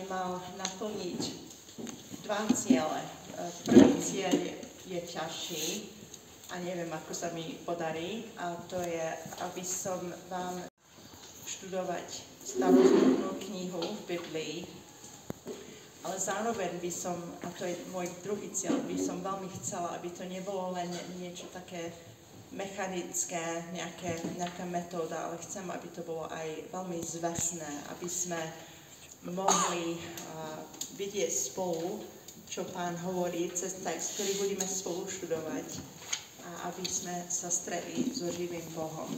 mal naplniť dva ciele. Prvý cieľ je ťažší a neviem, ako sa mi podarí, a to je, aby som vám študovať starozmluvnú knihu v Biblii, ale zároveň by som, a to je môj druhý cieľ, by som veľmi chcela, aby to nebolo len niečo také mechanické, nejaká metóda, ale chcem, aby to bolo aj veľmi zvesné, aby sme mohli vidieť spolu, čo Pán hovorí cez text, ktorý budeme spolu študovať, a aby sme sa stretli so živým Bohom.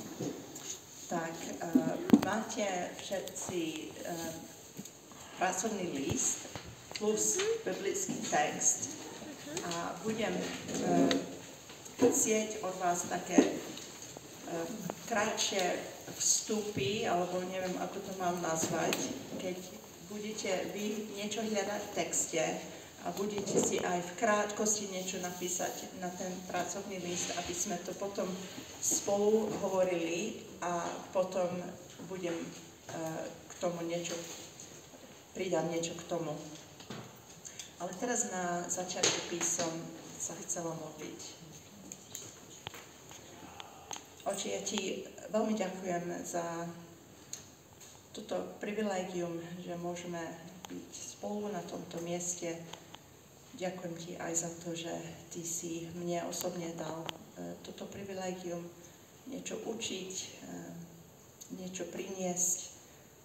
Tak máte všetci pracovný list plus biblický text a budem chcieť od vás také krátšie vstupy, alebo neviem, ako to mám nazvať, keď budete vy niečo hľadať v texte a budete si aj v krátkosti niečo napísať na ten pracovný list, aby sme to potom spolu hovorili a potom budem k tomu pridám niečo k tomu. Ale teraz na začiatku by som sa chcela modliť. Oče, ja ti veľmi ďakujem za toto privilégium, že môžeme byť spolu na tomto mieste. Ďakujem ti aj za to, že ty si mne osobne dal toto privilégium niečo učiť, niečo priniesť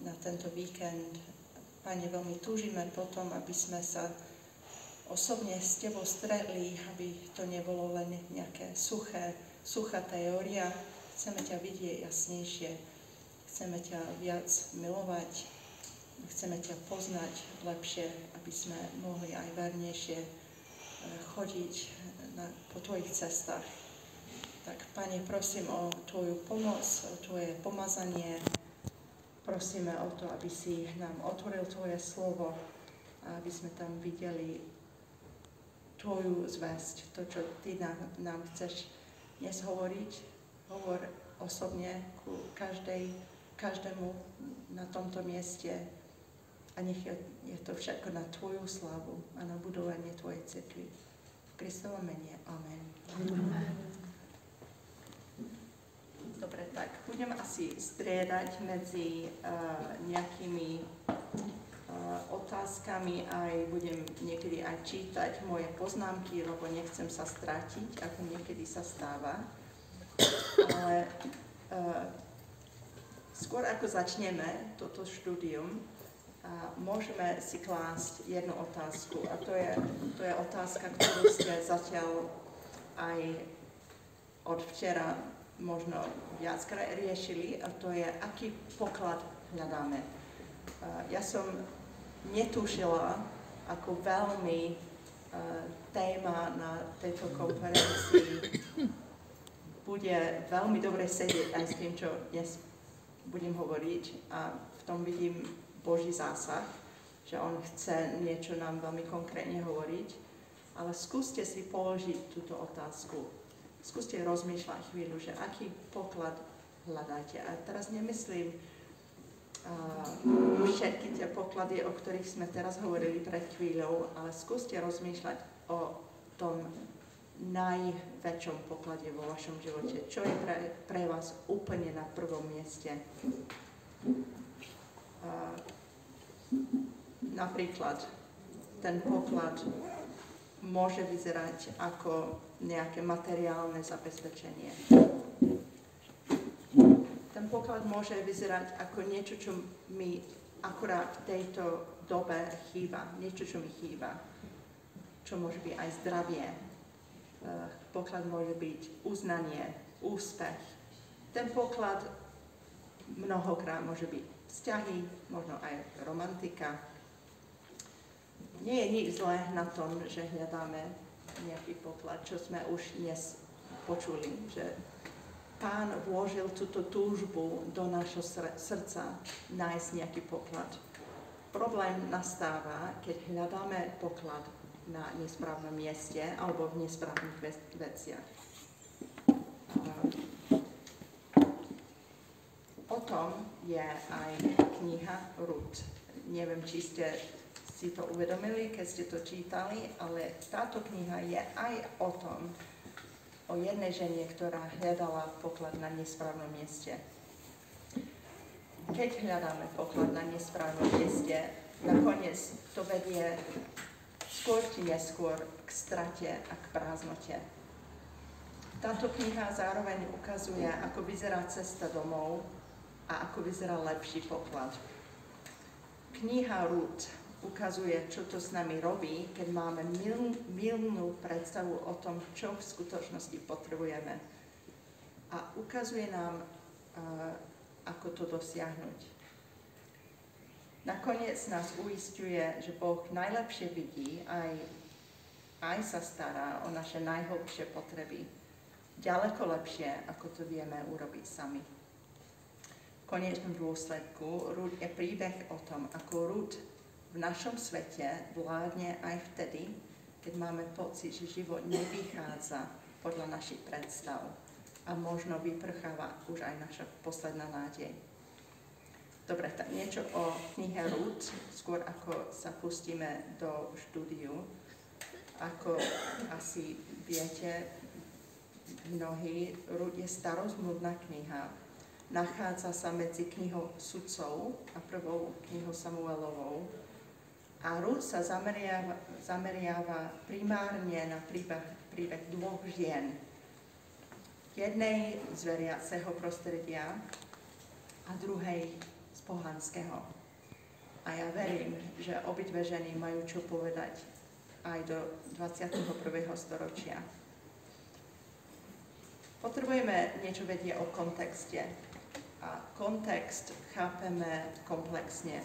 na tento víkend. Pane, veľmi túžime potom, aby sme sa osobne s tebou stretli, aby to nebolo len nejaké suchá teória. Chceme ťa vidieť jasnejšie, chceme ťa viac milovať, chceme ťa poznať lepšie, aby sme mohli aj vernejšie chodiť po tvojich cestách. Tak, Pane, prosím o tvoju pomoc, o tvoje pomazanie. Prosíme o to, aby si nám otvoril tvoje slovo a aby sme tam videli tvoju zvesť, to, čo ty nám chceš dnes hovoriť. Hovor osobne ku každému na tomto mieste a nech je to všetko na tvoju slavu a na budovanie tvojej cirkvi. V Kristovom mene. Amen. Dobre, tak budem asi striedať medzi nejakými otázkami, aj budem niekedy aj čítať moje poznámky, lebo nechcem sa stratiť, ako niekedy sa stáva. Ale skôr ako začneme toto štúdium, môžeme si klásť jednu otázku, a to je otázka, ktorú ste zatiaľ aj od včera možno viackrát riešili, a to je, aký poklad hľadáme. Ja som netušila, ako veľmi téma na tejto konferencii bude veľmi dobre sedieť aj s tým, čo dnes budem hovoriť, a v tom vidím Boží zásah, že on chce niečo nám veľmi konkrétne hovoriť, ale skúste si položiť túto otázku. Skúste rozmýšľať chvíľu, že aký poklad hľadáte. A teraz nemyslím všetky tie poklady, o ktorých sme teraz hovorili pred chvíľou, ale skúste rozmýšľať o tom najväčšom poklade vo vašom živote. Čo je pre vás úplne na prvom mieste? Napríklad, ten poklad môže vyzerať ako nejaké materiálne zabezpečenie. Ten poklad môže vyzerať ako niečo, čo mi akurát v tejto dobe chýba. Niečo, čo mi chýba. Čo môže byť aj zdravie. Poklad môže byť uznanie, úspech. Ten poklad mnohokrát môže byť vzťahy, možno aj romantika. Nie je nič zlé na tom, že hľadáme nejaký poklad, čo sme už dnes počuli, že Pán vložil túto túžbu do nášho srdca nájsť nejaký poklad. Problém nastáva, keď hľadáme poklad na nesprávnom mieste alebo v nesprávnych veciach. O tom je aj kniha Rút. Neviem, či ste si to uvedomili, keď ste to čítali, ale táto kniha je aj o tom, o jednej žene, ktorá hľadala poklad na nesprávnom mieste. Keď hľadáme poklad na nesprávnom mieste, nakoniec to vedie skôr či neskôr k strate a k prázdnote. Táto kniha zároveň ukazuje, ako vyzerá cesta domov a ako vyzerá lepší poklad. Kniha Rút ukazuje, čo to s nami robí, keď máme mylnú predstavu o tom, čo v skutočnosti potrebujeme. A ukazuje nám, ako to dosiahnuť. Nakoniec nás uisťuje, že Boh najlepšie vidí, aj sa stará o naše najhlbšie potreby. Ďaleko lepšie, ako to vieme urobiť sami. V konečnom dôsledku Rút je príbeh o tom, ako Rút v našom svete vládne aj vtedy, keď máme pocit, že život nevychádza podľa našich predstav a možno vyprcháva už aj naša posledná nádej. Dobre, tak niečo o knihe Rút, skôr ako sa pustíme do štúdiu. Ako asi viete, mnohí, Rút je starozmluvná kniha. Nachádza sa medzi knihou Sudcov a prvou knihou Samuelovou. A Rút sa zameriava primárne na príbeh dvoch žien. Jednej z veriaceho prostredia a druhej z pohanského. A ja verím, že obidve ženy majú čo povedať aj do 21. storočia. Potrebujeme niečo vedieť o kontexte. A kontext chápeme komplexne.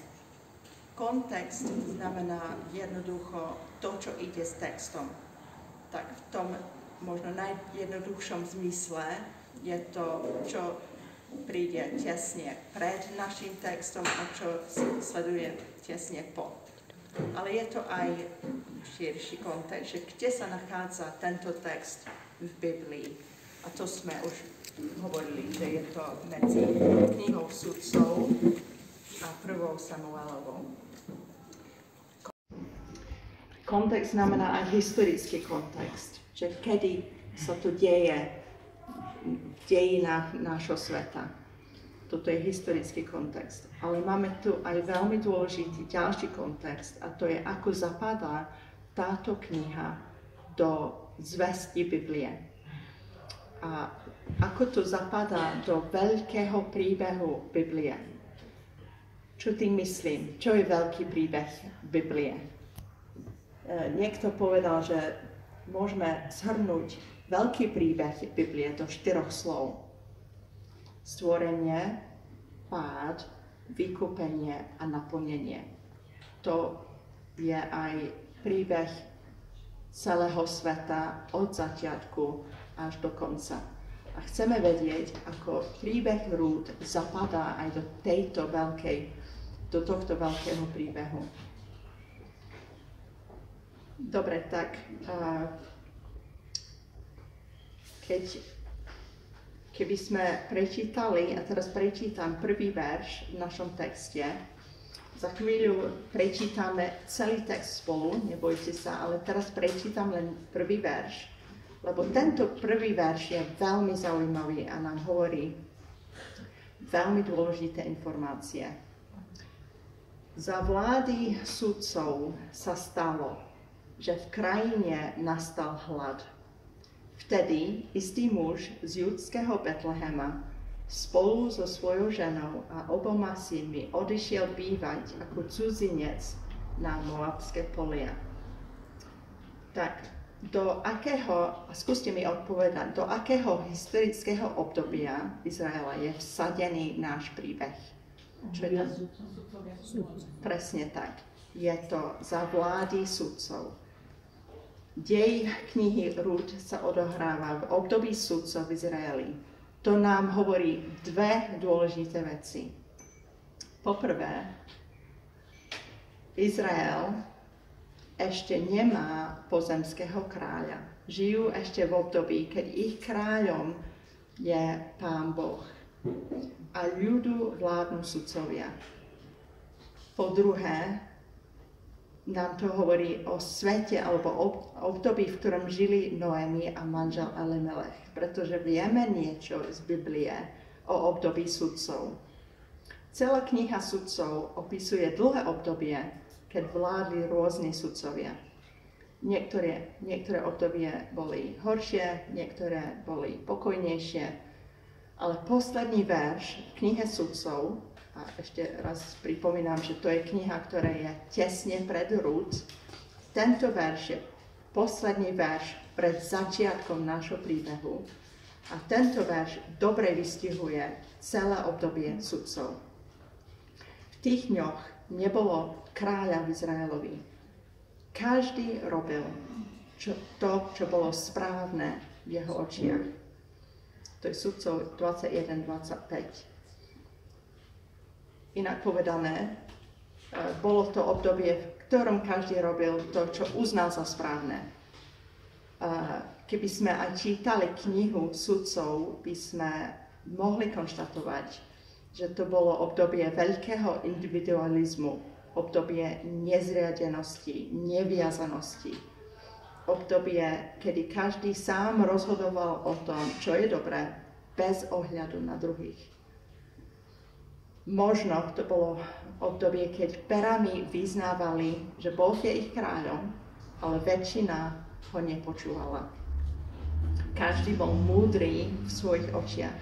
Kontext znamená jednoducho to, čo ide s textom. Tak v tom možno najjednoduchšom zmysle je to, čo príde tesne pred našim textom a čo sleduje tesne po. Ale je to aj širší kontext, že kde sa nachádza tento text v Biblii. A to sme už hovorili, že je to medzi knihou Sudcov a prvou Samuelovou. Kontext znamená aj historický kontext, že kedy sa to deje v dejinách nášho sveta. Toto je historický kontext. Ale máme tu aj veľmi dôležitý ďalší kontext a to je, ako zapadá táto kniha do zvesti Biblie. A ako to zapadá do veľkého príbehu Biblie. Čo tým myslím? Čo je veľký príbeh Biblie? Niekto povedal, že môžeme zhrnúť veľký príbeh Biblie do 4 slov. Stvorenie, pád, vykúpenie a naplnenie. To je aj príbeh celého sveta od začiatku až do konca. A chceme vedieť, ako príbeh Rút zapadá aj do tohto veľkého príbehu. Dobre, tak keby sme prečítali, a teraz prečítam prvý verš v našom texte, za chvíľu prečítame celý text spolu, nebojte sa, ale teraz prečítam len prvý verš, lebo tento prvý verš je veľmi zaujímavý a nám hovorí veľmi dôležité informácie. Za vlády sudcov sa stalo, že v krajine nastal hlad. Vtedy istý muž z judského Betlehema spolu so svojou ženou a oboma synmi odišiel bývať ako cudzinec na Moabské polia. Tak, skúste mi odpovedať, do akého historického obdobia Izraela je vsadený náš príbeh? Čo je to? Presne tak. Je to za vlády sudcov. Dej knihy Rút sa odohráva v období sudcov v Izraeli. To nám hovorí dve dôležité veci. Poprvé, Izrael ešte nemá pozemského kráľa. Žijú ešte v období, keď ich kráľom je Pán Boh. A ľudu vládnu sudcovia. Po druhé, nám to hovorí o svete alebo o období, v ktorom žili Noémi a manžel Elimelech, pretože vieme niečo z Biblie o období sudcov. Celá kniha sudcov opisuje dlhé obdobie, keď vládli rôzni sudcovia. Niektoré obdobie boli horšie, niektoré boli pokojnejšie, ale posledný verš v knihe sudcov, a ešte raz pripomínam, že to je kniha, ktorá je tesne pred Rút, tento verš je posledný verš pred začiatkom nášho príbehu a tento verš dobre vystihuje celé obdobie sudcov. V tých dňoch nebolo kráľa v Izraelovi. Každý robil to, čo bolo správne v jeho očiach. To je sudcov 21-25. Inak povedané, bolo to obdobie, v ktorom každý robil to, čo uznal za správne. Keby sme aj čítali knihu sudcov, by sme mohli konštatovať, že to bolo obdobie veľkého individualizmu, obdobie nezriadenosti, neviazanosti, obdobie, kedy každý sám rozhodoval o tom, čo je dobré, bez ohľadu na druhých. Možno to bolo obdobie, keď perami vyznávali, že Boh je ich kráľom, ale väčšina ho nepočúvala. Každý bol múdry v svojich očiach.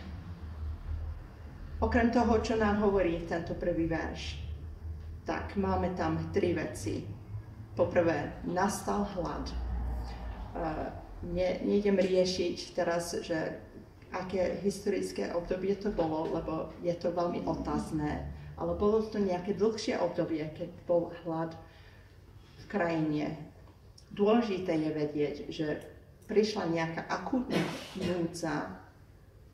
Okrem toho, čo nám hovorí tento prvý verš, tak máme tam 3 veci. Poprvé, nastal hlad. Nejdem riešiť teraz, že aké historické obdobie to bolo, lebo je to veľmi otázne. Ale bolo to nejaké dlhšie obdobie, keď bol hlad v krajine. Dôležité je vedieť, že prišla nejaká akútna núdza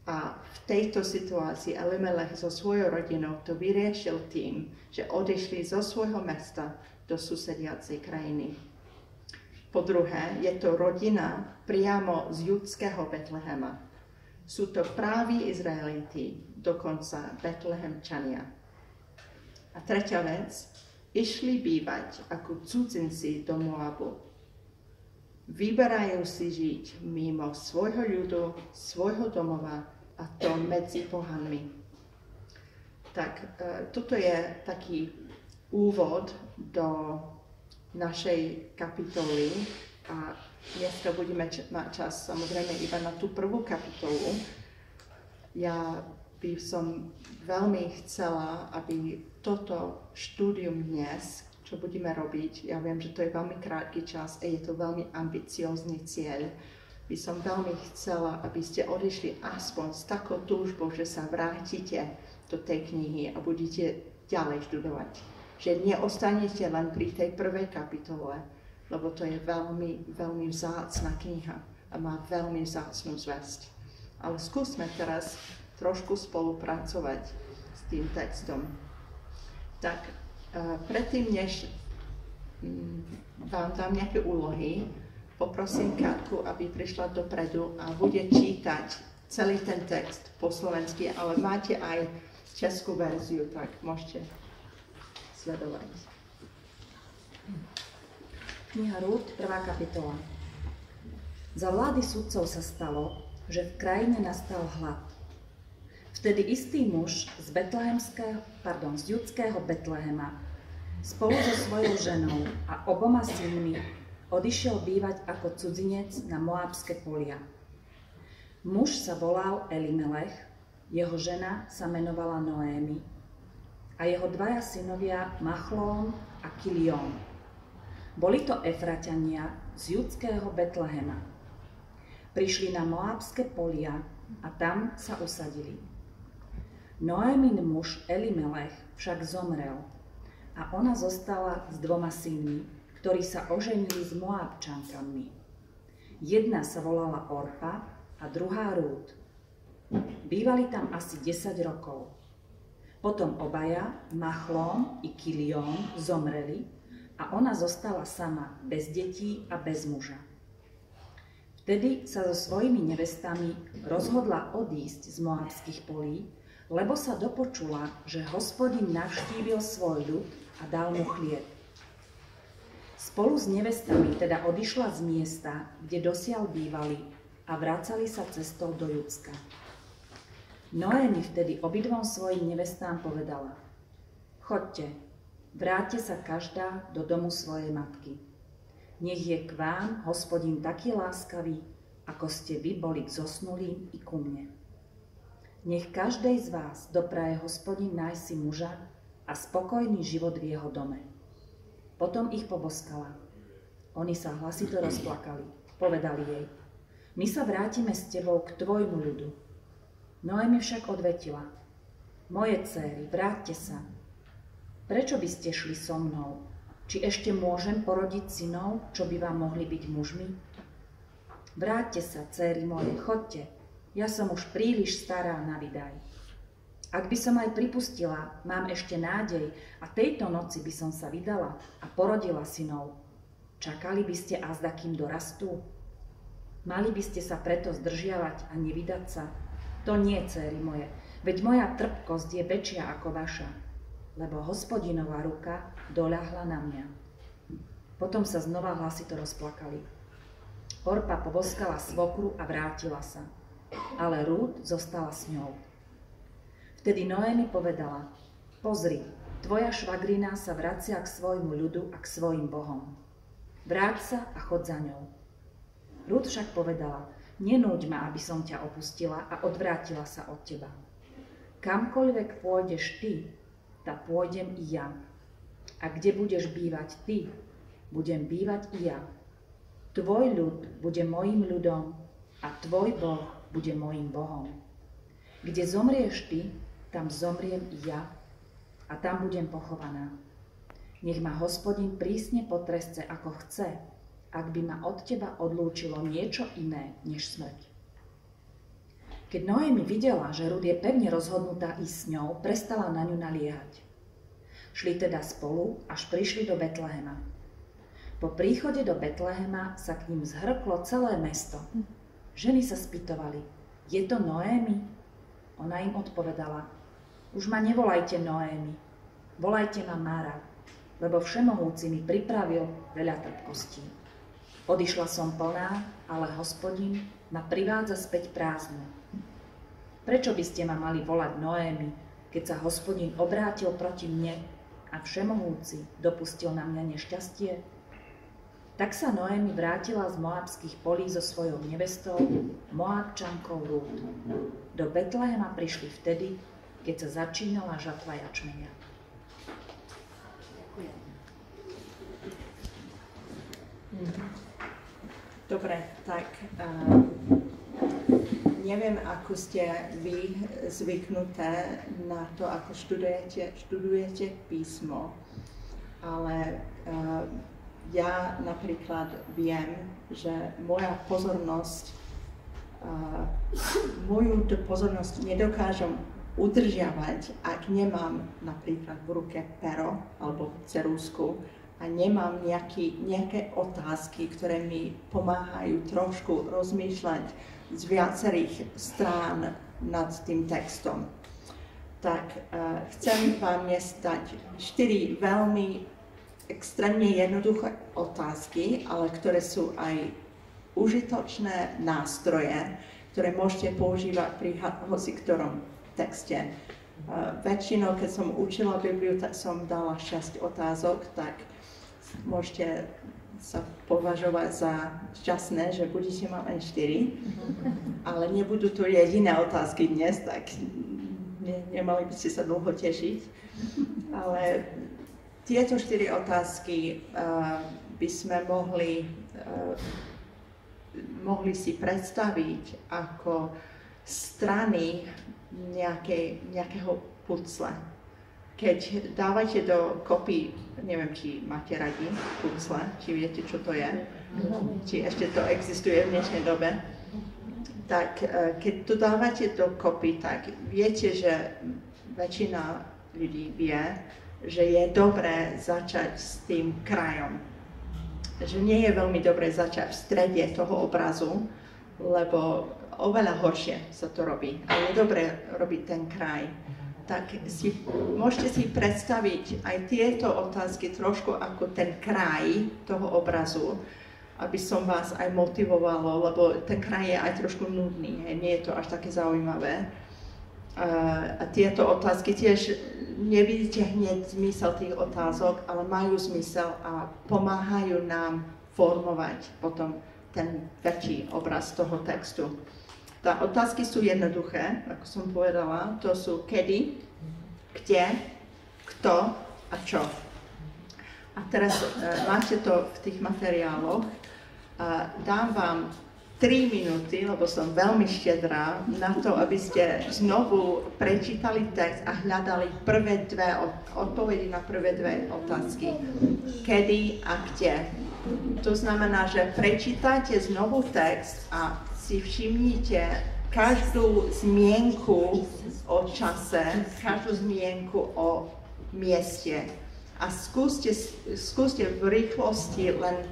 a v tejto situácii Elimelech so svojou rodinou to vyriešil tým, že odišli zo svojho mesta do susediacej krajiny. Po druhé, je to rodina priamo z judského Betlehema. Sú to právi Izraeliti, dokonca Betlehemčania. A tretia vec, išli bývať ako cudzinci do Moabu. Vyberajú si žiť mimo svojho ľudu, svojho domova a to medzi pohanmi. Tak toto je taký úvod do našej kapitoly a dneska budeme mať čas samozrejme iba na tú prvú kapitolu. Ja by som veľmi chcela, aby toto štúdium dnes, čo budeme robiť, ja viem, že to je veľmi krátky čas a je to veľmi ambiciózny cieľ, by som veľmi chcela, aby ste odišli aspoň s takou túžbou, že sa vrátite do tej knihy a budete ďalej študovať. Že neostanete len pri tej prvej kapitole, lebo to je veľmi, veľmi vzácna kniha a má veľmi vzácnu zvesť. Ale skúsme teraz trošku spolupracovať s tým textom. Tak predtým, než vám dám nejaké úlohy, poprosím Katku, aby prišla dopredu a bude čítať celý ten text po slovensky, ale máte aj českú verziu, tak môžete sledovať. Kniha Rút, 1. kapitola. Za vlády sudcov sa stalo, že v krajine nastal hlad. Vtedy istý muž z judského Betlehema spolu so svojou ženou a oboma synmi odišiel bývať ako cudzinec na Moábske polia. Muž sa volal Elimelech, jeho žena sa menovala Noémi a jeho 2 synovia Machlón a Kilión. Boli to Efraťania z judského Betlehema. Prišli na Moábske polia a tam sa usadili. Noémin muž Elimelech však zomrel a ona zostala s 2 synmi, ktorí sa oženili s Moábčankami. Jedna sa volala Orpa a druhá Rút. Bývali tam asi 10 rokov. Potom obaja, Machlón i Kilión, zomreli a ona zostala sama, bez detí a bez muža. Vtedy sa so svojimi nevestami rozhodla odísť z moabských polí, lebo sa dopočula, že Hospodin navštívil svoj ľud a dal mu chlieb. Spolu s nevestami teda odišla z miesta, kde dosiaľ bývali a vracali sa cestou do Judska. Noémi vtedy obidvom svojim nevestám povedala: Choďte, vráťte sa každá do domu svojej matky. Nech je k vám Hospodin taký láskavý, ako ste vy boli k zosnulým i ku mne. Nech každej z vás dopraje Hospodin nájsť si muža a spokojný život v jeho dome. Potom ich poboskala. Oni sa hlasito rozplakali. Povedali jej: My sa vrátime s tebou k tvojmu ľudu. Noémi však odvetila: Moje dcéry, vráťte sa. Prečo by ste šli so mnou? Či ešte môžem porodiť synov, čo by vám mohli byť mužmi? Vráťte sa, dcéry moje, chodte. Ja som už príliš stará na vydaj. Ak by som aj pripustila, mám ešte nádej a tejto noci by som sa vydala a porodila synov. Čakali by ste azda, kým dorastú? Mali by ste sa preto zdržiavať a nevydať sa? To nie, dcéry moje, veď moja trpkosť je väčšia ako vaša, lebo Hospodinová ruka doľahla na mňa. Potom sa znova hlasito rozplakali. Orpa poboskala svokru a vrátila sa, ale Rút zostala s ňou. Vtedy Noémi povedala: Pozri, tvoja švagrina sa vracia k svojmu ľudu a k svojim bohom. Vráť sa a chod za ňou. Rút však povedala: Nenúď ma, aby som ťa opustila a odvrátila sa od teba. Kamkoľvek pôjdeš ty, tá pôjdem i ja. A kde budeš bývať ty, budem bývať i ja. Tvoj ľud bude mojím ľudom a tvoj Boh bude mojím Bohom. Kde zomrieš ty, tam zomriem i ja a tam budem pochovaná. Nech ma Hospodin prísne potresce, ako chce, ak by ma od teba odlúčilo niečo iné než smrť. Keď Noémi videla, že Rút je pevne rozhodnutá ísť s ňou, prestala na ňu naliehať. Šli teda spolu, až prišli do Betlehema. Po príchode do Betlehema sa k ním zhrklo celé mesto. Ženy sa spýtovali: Je to Noémi? Ona im odpovedala: Už ma nevolajte Noémi, volajte ma Mara, lebo Všemohúci mi pripravil veľa trpkostí. Odišla som plná, ale Hospodin ma privádza späť prázdnu. Prečo by ste ma mali volať Noémi, keď sa Hospodin obrátil proti mne a Všemohúci dopustil na mňa nešťastie? Tak sa Noémi vrátila z moabských polí so svojou nevestou, Moabčankou Rút. Do Betlehema prišli vtedy, keď sa začínala žatva jačmeňa. Dobre, tak neviem, ako ste vy zvyknuté na to, ako študujete písmo, ale ja napríklad viem, že moju pozornosť nedokážem udržiavať, ak nemám napríklad v ruke pero alebo ceruzku a nemám nejaké otázky, ktoré mi pomáhajú trošku rozmýšľať z viacerých strán nad tým textom. Tak chcem vám dať 4 veľmi extrémne jednoduché otázky, ale ktoré sú aj užitočné nástroje, ktoré môžete používať pri hoci ktorom texte. Väčšinou, keď som učila Bibliu, tak som dala 6 otázok, tak môžete sa považovať za šťastné, že budete mať len 4, ale nebudú to jediné otázky dnes, tak nemali by ste sa dlho tešiť. Ale tieto 4 otázky by sme mohli si predstaviť ako strany nejakého pucle. Keď dávate do kopy, neviem, či máte radi pucle, či viete, čo to je, či ešte to existuje v dnešnej dobe, tak keď to dávate do kopy, tak viete, že väčšina ľudí vie, že je dobré začať s tým krajom. Že nie je veľmi dobré začať v strede toho obrazu, lebo oveľa horšie sa to robí. A je dobré robiť ten kraj. tak môžete si predstaviť aj tieto otázky trošku ako ten kraj toho obrazu, aby som vás aj motivovalo, lebo ten kraj je aj trošku nudný, nie je to až také zaujímavé. A tieto otázky tiež nevidíte hneď zmysel tých otázok, ale majú zmysel a pomáhajú nám formovať potom ten väčší obraz toho textu. Tá otázky sú jednoduché, ako som povedala, to sú kedy, kde, kto a čo. A teraz máte to v tých materiáloch. Dám vám 3 minúty, lebo som veľmi štedrá, na to, aby ste znovu prečítali text a hľadali prvé dve odpovedi na prvé dve otázky. Kedy a kde. To znamená, že prečítate znovu text a si všimnite každú zmienku o čase, každú zmienku o mieste. A skúste v rýchlosti len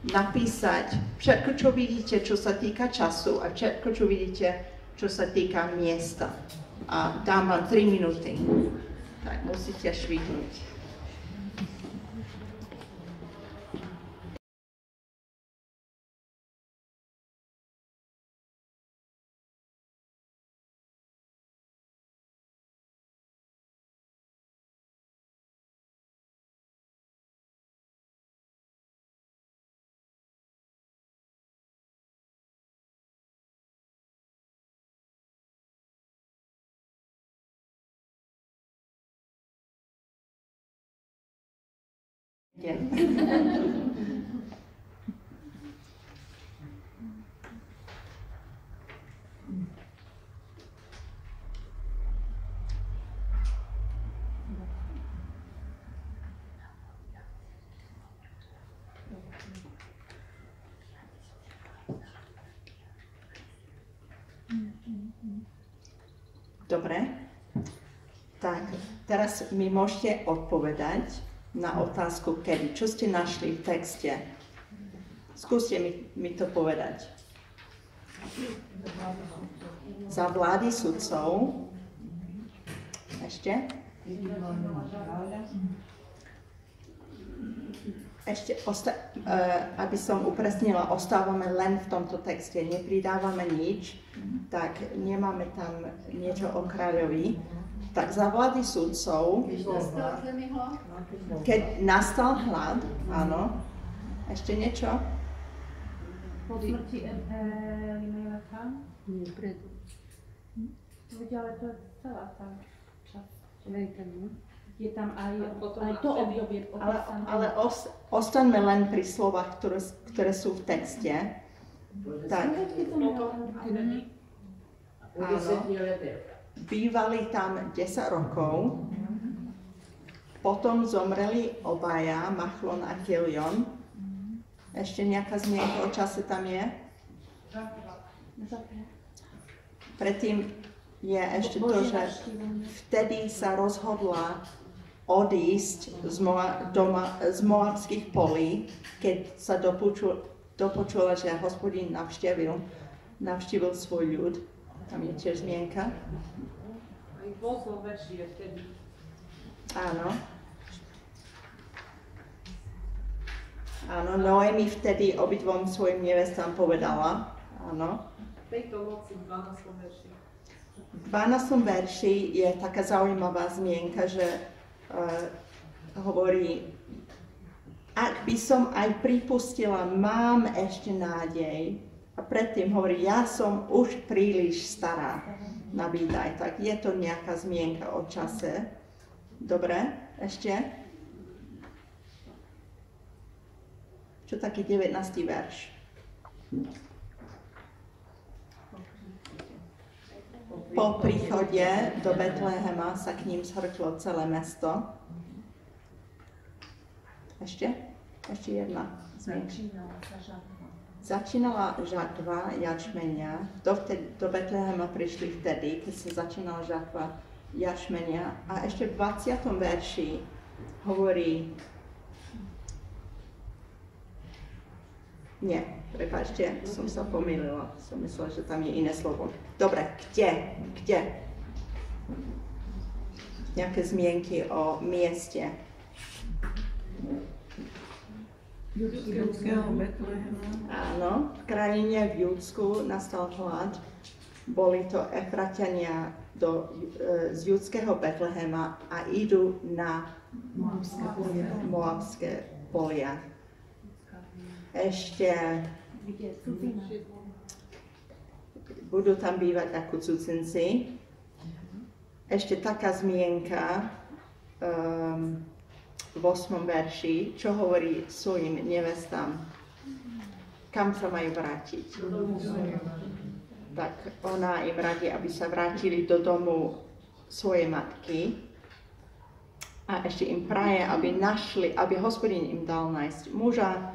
napísať všetko, čo vidíte, čo sa týka času a všetko, čo vidíte, čo sa týka miesta. A dám vám 3 minúty. Tak musíte švihnúť. Dobre, tak teraz mi môžete odpovedať na otázku kedy. Čo ste našli v texte? Skúste mi to povedať. Za vlády sudcov. Ešte? Aby som upresnila, ostávame len v tomto texte, nepridávame nič, tak nemáme tam niečo o kráľovi. Tak za vlády sudcov, keď nastal hlad, áno, ešte niečo? Po smrti Elimeleka? Nie, preto. Ale to je celá tá časť. Je tam aj to obdobie opísané. Ale ostaňme len pri slovách, ktoré sú v texte. Tak, áno, bývali tam 10 rokov, potom zomreli obaja, Machlon a Kilion. Ešte nejaká zmienka o čase tam je? Predtým je ešte to, že vtedy sa rozhodla odísť z moabských polí, keď sa dopočula, že Hospodin navštívil svoj ľud. Tam je tiež zmienka. Aj vozol verši je vtedy. Áno. Áno, Noemi vtedy obidvom svojim nevestám povedala. Áno. V tejto noci v 12. verši. V 12. verši je taká zaujímavá zmienka, že hovorí, ak by som aj pripustila, mám ešte nádej. A predtým hovorí, ja som už príliš stará na výdaj. Tak je to nejaká zmienka o čase. Dobre, ešte? Čo taký 19. verš? Po príchode do Betlehema sa k ním zhrklo celé mesto. Ešte? Ešte jedna zmienka. Začínala žatva jačmenia. Do Betlehema prišli vtedy, keď sa začínala žatva jačmenia. A ešte v 20. verši hovorí... Nie, prepáčte, som sa pomýlila. Som myslela, že tam je iné slovo. Dobre, kde? nejaké zmienky o mieste. Áno, v krajine v Júdsku nastal hlad. Boli to Efratiania z judského Betlehema a idú na Moabské polia. Ešte budú tam bývať ako cudzinci. Ešte taká zmienka v 8. verši, čo hovorí svojim nevestám, kam sa majú vrátiť. Tak ona im radí, aby sa vrátili do domu svojej matky a ešte im praje, aby Hospodin im dal nájsť muža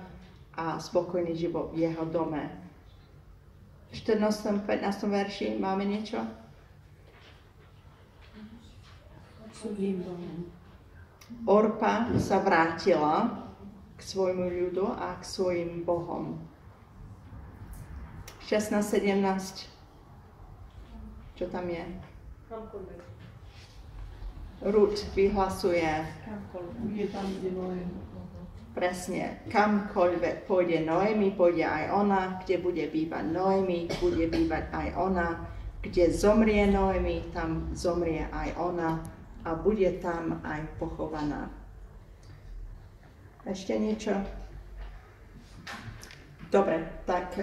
a spokojný život v jeho dome. V 14. 15. verši máme niečo? Orpa sa vrátila k svojmu ľudu a k svojim bohom. 16, 17. Čo tam je? Ruth vyhlasuje. Presne. Kamkoľvek pôjde Noemi, pôjde aj ona. Kde bude bývať Noemi, bude bývať aj ona. Kde zomrie Noemi, tam zomrie aj ona. A bude tam aj pochovaná. Ešte niečo? Dobre, tak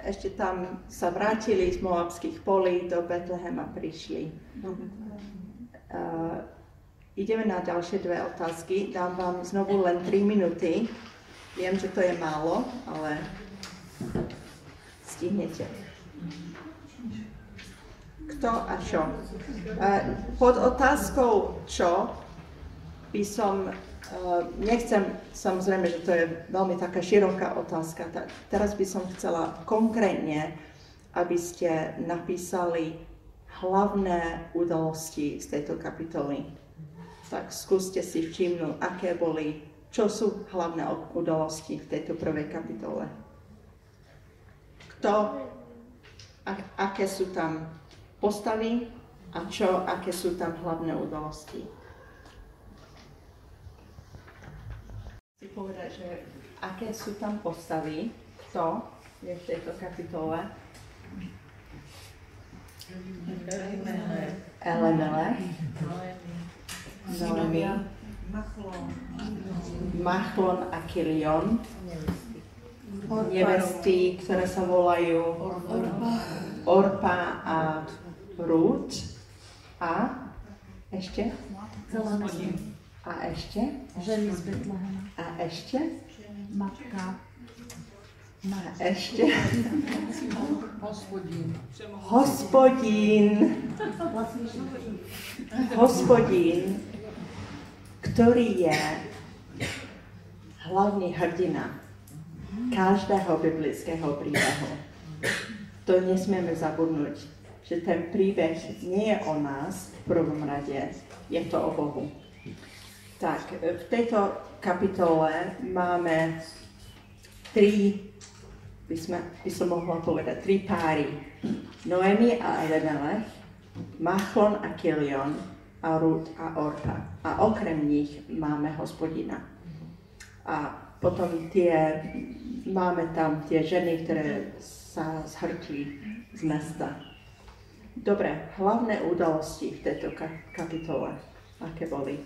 ešte tam sa vrátili z Moabských polí, do Betlehema prišli. Ideme na ďalšie dve otázky. Dám vám znovu len 3 minúty. Viem, že to je málo, ale stihnete. Kto a čo? Pod otázkou čo by som, nechcem, samozrejme, že to je veľmi taká široká otázka, tak teraz by som chcela konkrétne, aby ste napísali hlavné udalosti z tejto kapitoly. Tak skúste si všimnúť, čo sú hlavné udalosti v tejto prvej kapitole. Aké sú tam postavy a aké sú tam hlavné udalosti. Chcem povedať, že aké sú tam postavy, kto je v tejto kapitole? Elimelech, Noemi, Machlon a Kilion, nevesty, ktoré sa volajú Orpa a Ruth a ešte? A ešte? Ženy z Betlehema. A ešte? Matka. A ešte? Hospodín, ktorý je hlavný hrdina každého biblického príbehu. To nesmieme zabudnúť, že ten príbeh nie je o nás v prvom rade, je to o Bohu. Tak, v tejto kapitole máme by som mohla povedať, 3 páry. Noemi a Elimelech, Machlon a Kilion a Ruth a Orpa. A okrem nich máme Hospodina. A potom máme tam tie ženy, ktoré sa zhrtli z mesta. Dobre, hlavné udalosti v tejto kapitole, aké boli?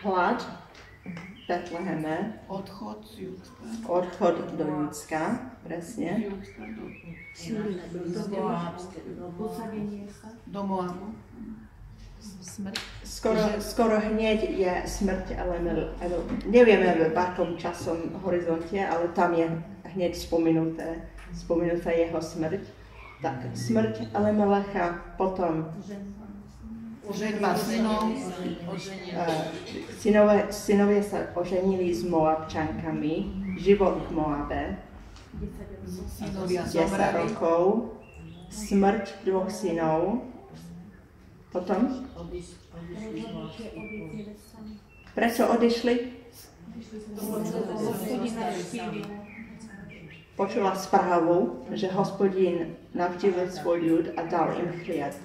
Hlad v Betleheme. Odchod do Júdska, presne. Do Moabu. Skoro hneď je smrť, ale nevieme v akom časom horizonte, ale tam je hneď spomenutá jeho smrť. Tak, smrť Elimelecha, potom synovia sa oženili s Moabčankami, život v Moabe, 10 rokov, smrť 2 synov, potom? Prečo odišli? počula správu, že Hospodín navštívil svoj ľud a dal im chlieb.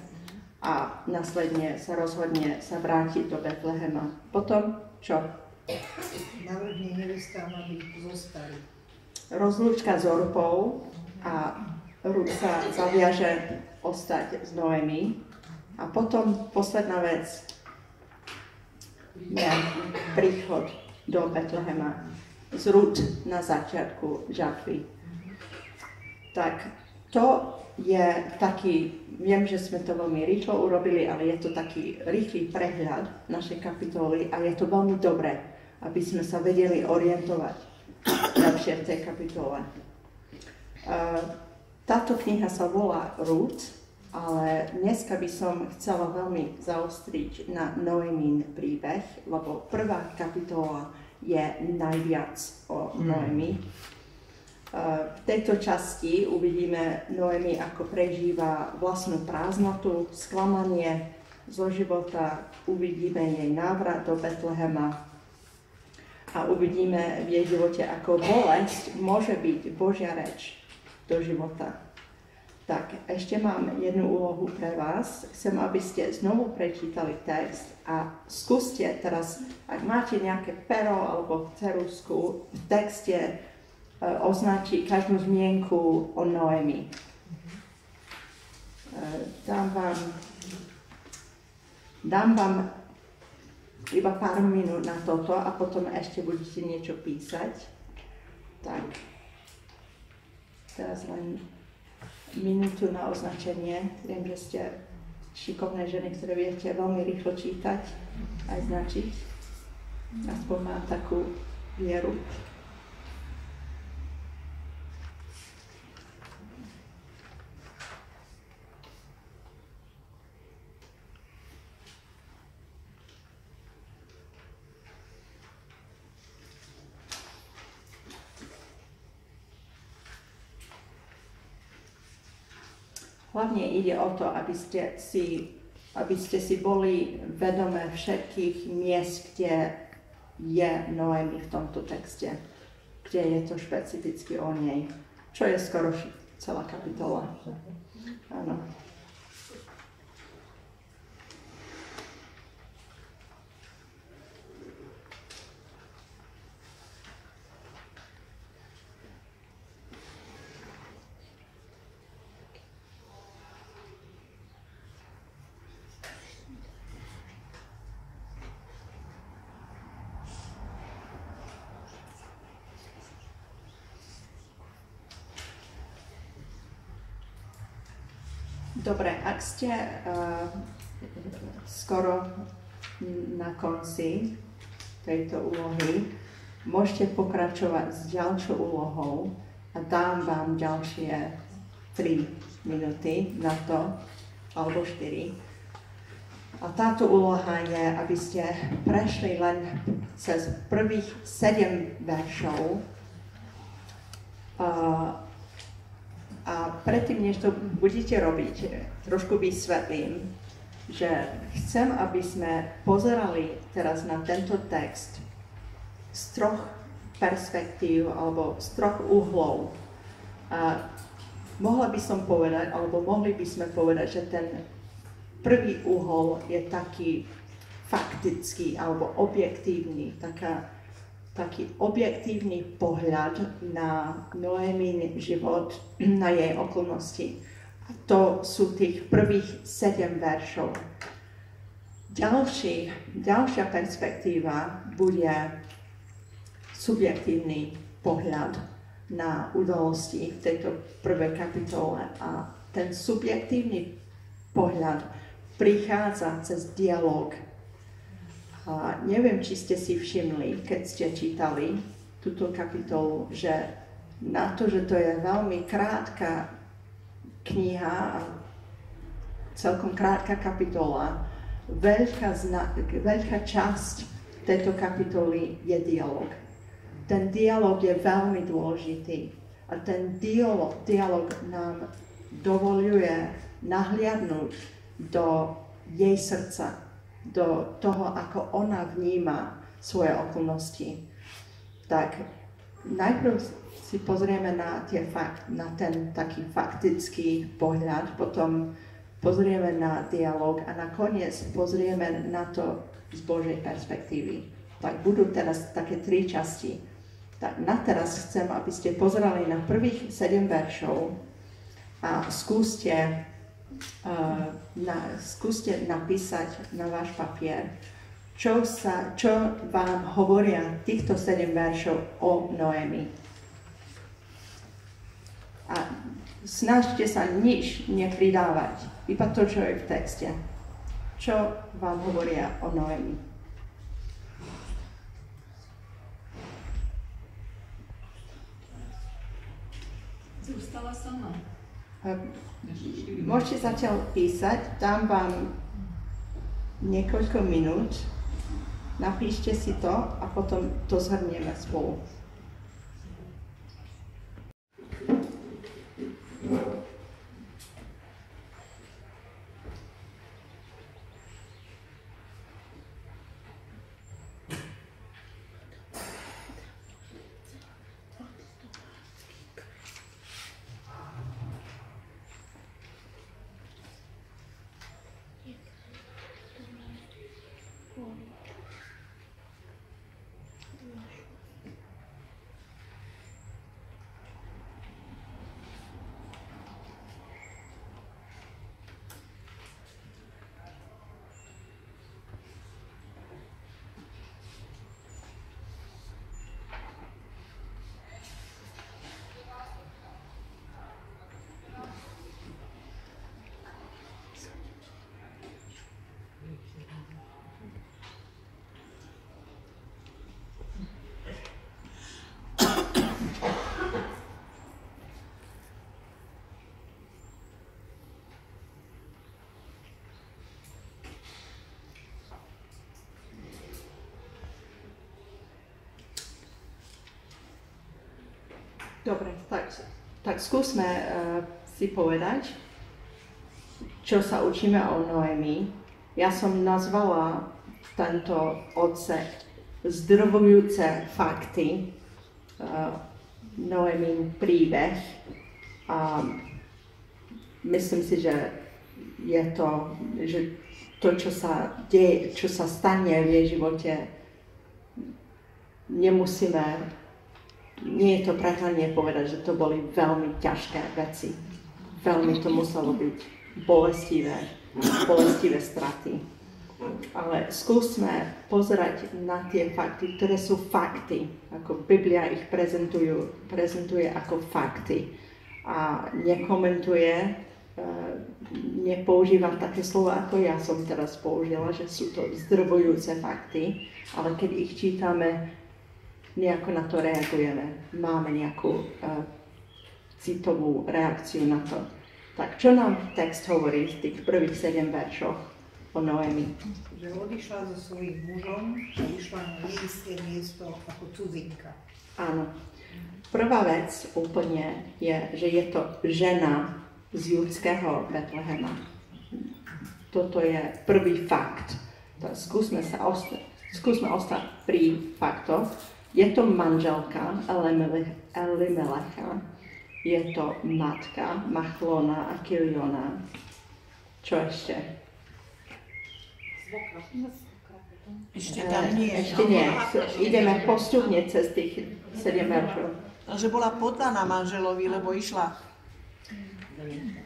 A následne sa rozhodne sa vrátiť do Betlehema. Potom čo? Navrhne nevestám, aby zostali. Rozlúčka s Orpou a Rút sa zaviaže ostať s Noemi. A potom posledná vec je príchod do Betlehema z Rút na začiatku žatvy. Tak to je taký, viem, že sme to veľmi rýchlo urobili, ale je to taký rýchly prehľad našej kapitoly a je to veľmi dobré, aby sme sa vedeli orientovať lepšie v tej kapitole. Táto kniha sa volá Rút, ale dneska by som chcela veľmi zaostriť na Noemin príbeh, lebo prvá kapitola je najviac o Noemi. V tejto časti uvidíme Noemi, ako prežíva vlastnú prázdnotu, sklamanie zo života, uvidíme jej návrat do Betlehema a uvidíme v jej živote, ako bolesť môže byť Božia reč do života. Tak, ešte mám jednu úlohu pre vás. Chcem, aby ste znovu prečítali text a skúste teraz, ak máte nejaké pero alebo ceruzku, v texte označiť každú zmienku o Noemi. Dám vám iba pár minút na toto a potom ešte budete niečo písať. Tak, teraz len minútu na označenie. Viem, že ste šikovné ženy, ktoré viete veľmi rýchlo čítať aj značiť. Aspoň mám takú vieru. Hlavne ide o to, aby ste si boli vedomé všetkých miest, kde je Noemi v tomto texte, kde je to špecificky o nej, čo je skoro celá kapitola. Áno. Dobre, ak ste skoro na konci tejto úlohy, môžete pokračovať s ďalšou úlohou a dám vám ďalšie 3 minúty na to, alebo 4. A táto úloha je, aby ste prešli len cez prvých 7 veršov a predtým, než to budete robiť, trošku vysvetlím, že chcem, aby sme pozerali teraz na tento text z 3 perspektív alebo z 3 uhlov. A mohli by sme povedať, že ten prvý uhol je taký faktický alebo objektívny, taký objektívny pohľad na Noemin život, na jej okolnosti. A to sú tých prvých 7 veršov. Ďalšia perspektíva bude subjektívny pohľad na udalosti v tejto prvej kapitole. A ten subjektívny pohľad prichádza cez dialog. A neviem, či ste si všimli, keď ste čítali túto kapitolu, že na to, že to je veľmi krátka kniha a celkom krátka kapitola, veľká časť tejto kapitoly je dialog. Ten dialog je veľmi dôležitý a ten dialog nám dovoľuje nahliadnúť do jej srdca, do toho, ako ona vníma svoje okolnosti. Tak najprv si pozrieme na ten taký faktický pohľad, potom pozrieme na dialog a nakoniec pozrieme na to z Božej perspektívy. Tak budú teraz také 3 časti. Tak na teraz chcem, aby ste pozerali na prvých 7 veršov a skúste napísať na váš papier, čo vám hovoria týchto 7 veršov o Noemi. A snažte sa nič nepridávať, iba to, čo je v texte. Čo vám hovoria o Noemi. Zostala sama. Môžete zatiaľ písať, dám vám niekoľko minút, napíšte si to a potom to zhrnieme spolu. Dobre, tak skúsme si povedať, čo sa učíme o Noemi. Ja som nazvala tento odsek zdrvujúce fakty, Noemin príbeh. Myslím si, že je to, že to, čo sa deje, čo sa stane v jej živote, nie je to prehnanie povedať, že to boli veľmi ťažké veci. Veľmi to muselo byť bolestivé straty. Ale skúsme pozerať na tie fakty, ktoré sú fakty, ako Biblia ich prezentuje ako fakty. A nekomentuje, nepoužíva také slova, ako ja som teraz použila, že sú to zdrvujúce fakty, ale keď ich čítame, nejako na to reagujeme. Máme nejakú citovú reakciu na to. Tak čo nám text hovorí v tých prvých 7 veršoch o Noemi? Že odišla so svojím mužom a išla na neisté miesto ako cudzinka. Áno. Prvá vec úplne je, že je to žena z judského Betlehema. Toto je prvý fakt. Skúsme ostať pri faktoch. Je to manželka Elimelecha, je to matka Machlona a Kiliona. Čo ešte? Ešte tam nie. Ešte nie. Ideme postupne cez tých 7 veršov. Že bola poddaná manželovi, lebo išla.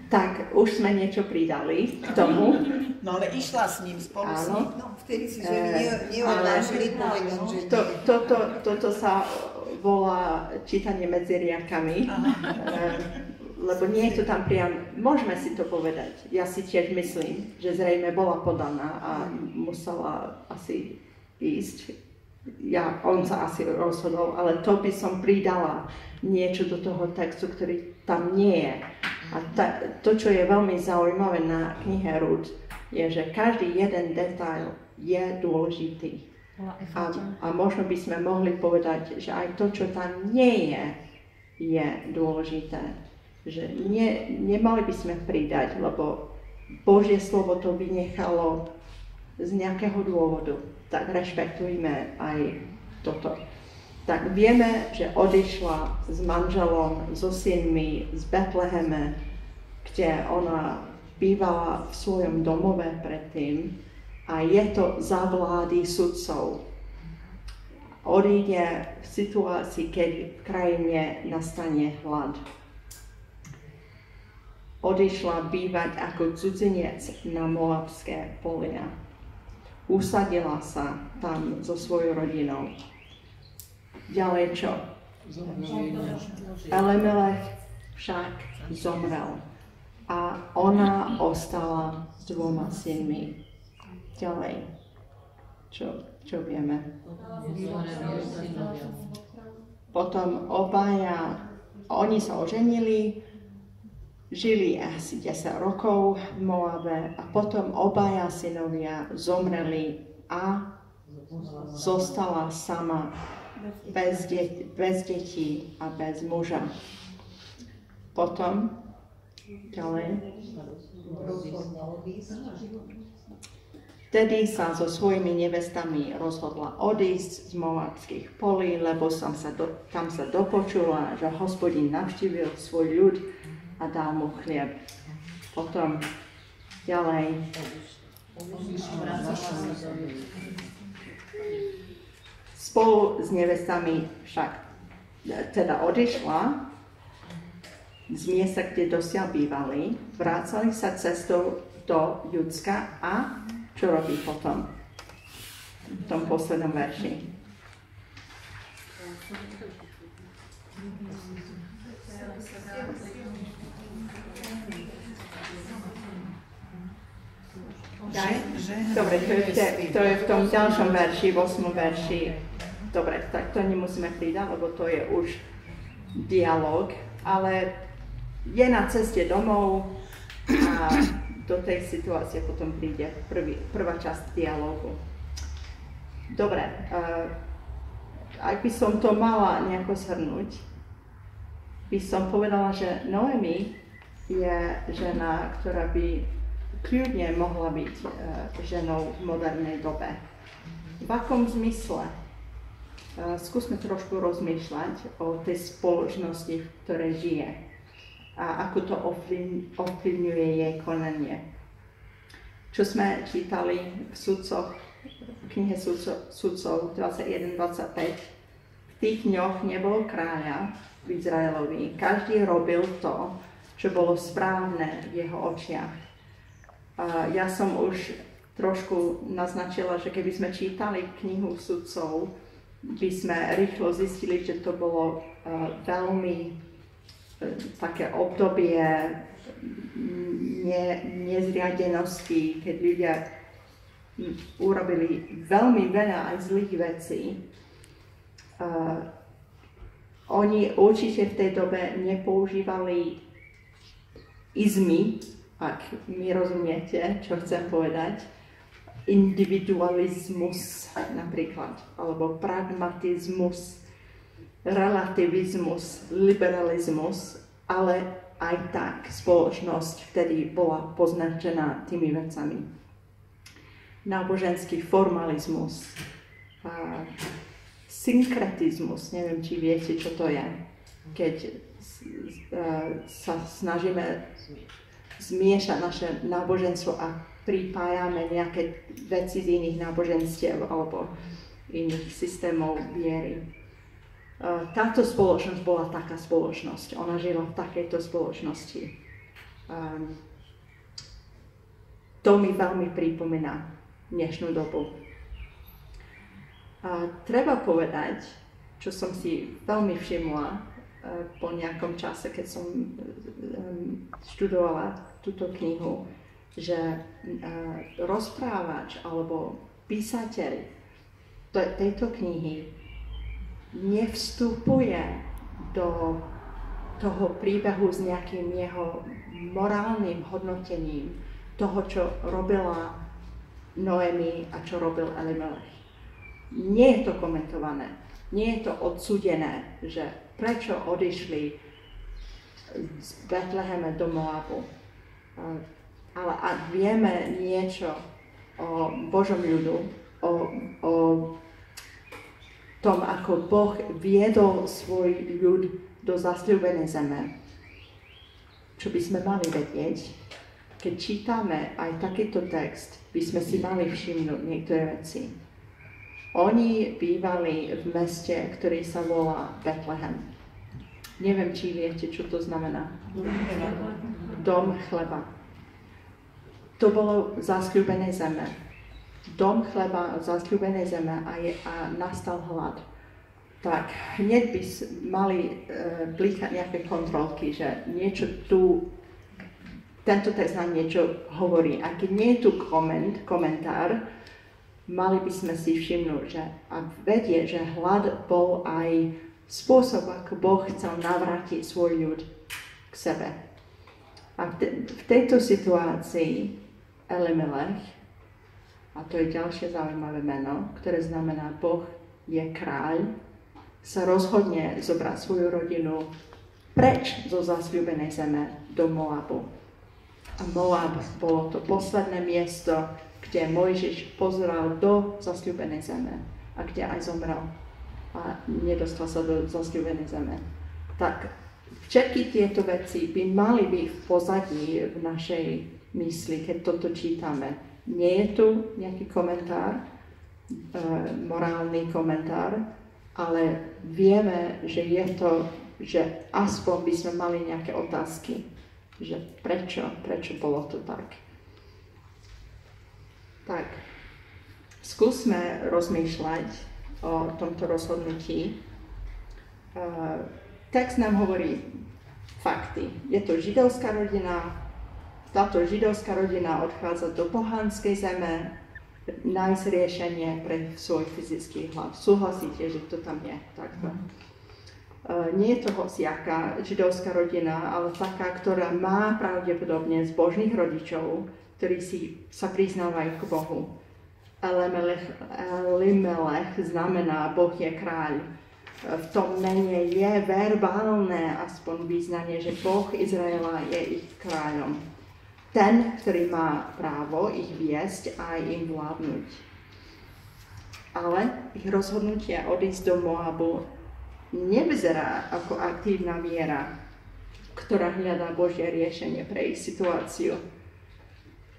Tak, už sme niečo pridali k tomu. No ale išla s ním spolu s ním. No, vtedy si ženy neodvážili povedať, že Toto sa volá čítanie medzi riadkami, lebo nie je to tam priam, môžeme si to povedať. Ja si tiež myslím, že zrejme bola podaná a musela asi ísť. On sa asi rozhodol, ale to by som pridala niečo do toho textu, ktorý tam nie je. A to, čo je veľmi zaujímavé na knihe Rút, je, že každý jeden detail je dôležitý. A možno by sme mohli povedať, že aj to, čo tam nie je, je dôležité. Že nemali by sme pridať, lebo Božie slovo to vynechalo z nejakého dôvodu. Tak rešpektujme aj toto. tak vieme, že odišla s manželom, so synmi z Betleheme, kde ona bývala v svojom domove predtým, a je to za vlády sudcov. Odíde v situácii, keď v krajine nastane hlad. Odišla bývať ako cudzinec na Moabské polia. Usadila sa tam so svojou rodinou. Ďalej čo? Elimelech však zomrel a ona ostala s 2 synmi. Ďalej. Čo vieme? Potom oni sa oženili, žili asi 10 rokov v Moabe a potom obaja synovia zomreli a zostala sama bez detí a bez muža. Potom ďalej. Vtedy sa so svojimi nevestami rozhodla odísť z Moabských polí, lebo tam sa dopočula, že Hospodin navštívil svoj ľud a dal mu chlieb. Potom ďalej. Spolu s nevestami však teda odišla z miesta, kde dosiaľ bývali, vrácali sa cestou do Judska a čo robí potom? V tom poslednom verši. Dobre, to je v tom ďalšom verši, v 8. verši. Dobre, tak to nemusíme pridať, lebo to je už dialog, ale je na ceste domov a do tej situácie potom príde prvá časť dialógu. Dobre, ak by som to mala nejako zhrnúť, by som povedala, že Noemi je žena, ktorá by kľudne mohla byť ženou v modernej dobe. V akom zmysle? Skúsme trošku rozmýšľať o tej spoločnosti, v ktorej žije a ako to ovplyvňuje jej konanie. Čo sme čítali v sudcoch, v knihe sudcov 21-25, v tých dňoch nebolo kráľa v Izraelovi. Každý robil to, čo bolo správne v jeho očiach. Ja som už trošku naznačila, že keby sme čítali knihu sudcov, by sme rýchlo zistili, že to bolo veľmi také obdobie nezriadenosti, keď ľudia urobili veľmi veľa aj zlých vecí. Oni určite v tej dobe nepoužívali izmy, ak mi rozumiete, čo chcem povedať, individualizmus napríklad, alebo pragmatizmus, relativizmus, liberalizmus, ale aj tak spoločnosť vtedy bola poznačená tými vecami. Náboženský formalizmus, synkretizmus, neviem, či viete, čo to je, keď sa snažíme zmiešať naše náboženstvo a pripájame nejaké veci z iných náboženstiev alebo iných systémov viery. Táto spoločnosť bola taká spoločnosť. Ona žila v takejto spoločnosti. To mi veľmi pripomína dnešnú dobu. Treba povedať, čo som si veľmi všimla po nejakom čase, keď som študovala túto knihu, že rozprávač alebo písateľ tejto knihy nevstupuje do toho príbehu s nejakým jeho morálnym hodnotením toho, čo robila Noemi a čo robil Elimelech. Nie je to komentované, nie je to odsúdené, že prečo odišli z Betleheme do Moabu. Ale ak vieme niečo o Božom ľudu, o tom, ako Boh viedol svoj ľud do zasľúbenej zeme. Čo by sme mali vedieť, keď čítame aj takýto text, by sme si mali všimnúť niektoré veci. Oni bývali v meste, ktorý sa volá Betlehem. Neviem, či viete, čo to znamená. Dom chleba. To bolo zasľúbené zeme. Dom chleba, zasľúbené zeme a nastal hlad. Tak hneď by mali blíkať nejaké kontrolky, že niečo tu, tento text nám niečo hovorí. A keď nie je tu komentár, mali by sme si všimnúť, že a vedieť, že hlad bol aj spôsob, ako Boh chcel navrátiť svoj ľud k sebe. A v tejto situácii Elimelech, a to je ďalšie zaujímavé meno, ktoré znamená Boh je kráľ, sa rozhodne zobrať svoju rodinu preč zo zasľúbenej zeme do Moabu. A Moab bolo to posledné miesto, kde Mojžiš pozeral do zasľúbenej zeme a kde aj zomrel a nedostal sa do zasľúbenej zeme. Tak všetky tieto veci by mali byť v pozadí v našej mysli, keď toto čítame. Nie je tu nejaký komentár, morálny komentár, ale vieme, že je to, že aspoň by sme mali nejaké otázky, že prečo bolo to tak. Tak, skúsme rozmýšľať o tomto rozhodnutí. Text nám hovorí fakty. Je to židovská rodina, táto židovská rodina odchádza do pohanskej zeme, nájsť riešenie pre svoj fyzický hlad. Súhlasíte, že to tam je takto? Nie je to hociaká židovská rodina, ale taká, ktorá má pravdepodobne zbožných rodičov, ktorí sa priznávajú k Bohu. Elimelech znamená Boh je kráľ. V tom mene je verbálne aspoň význanie, že Boh Izraela je ich kráľom. Ten, ktorý má právo ich viesť a im vládnuť. Ale ich rozhodnutie odísť do Moabu nevyzerá ako aktívna viera, ktorá hľadá Božie riešenie pre ich situáciu.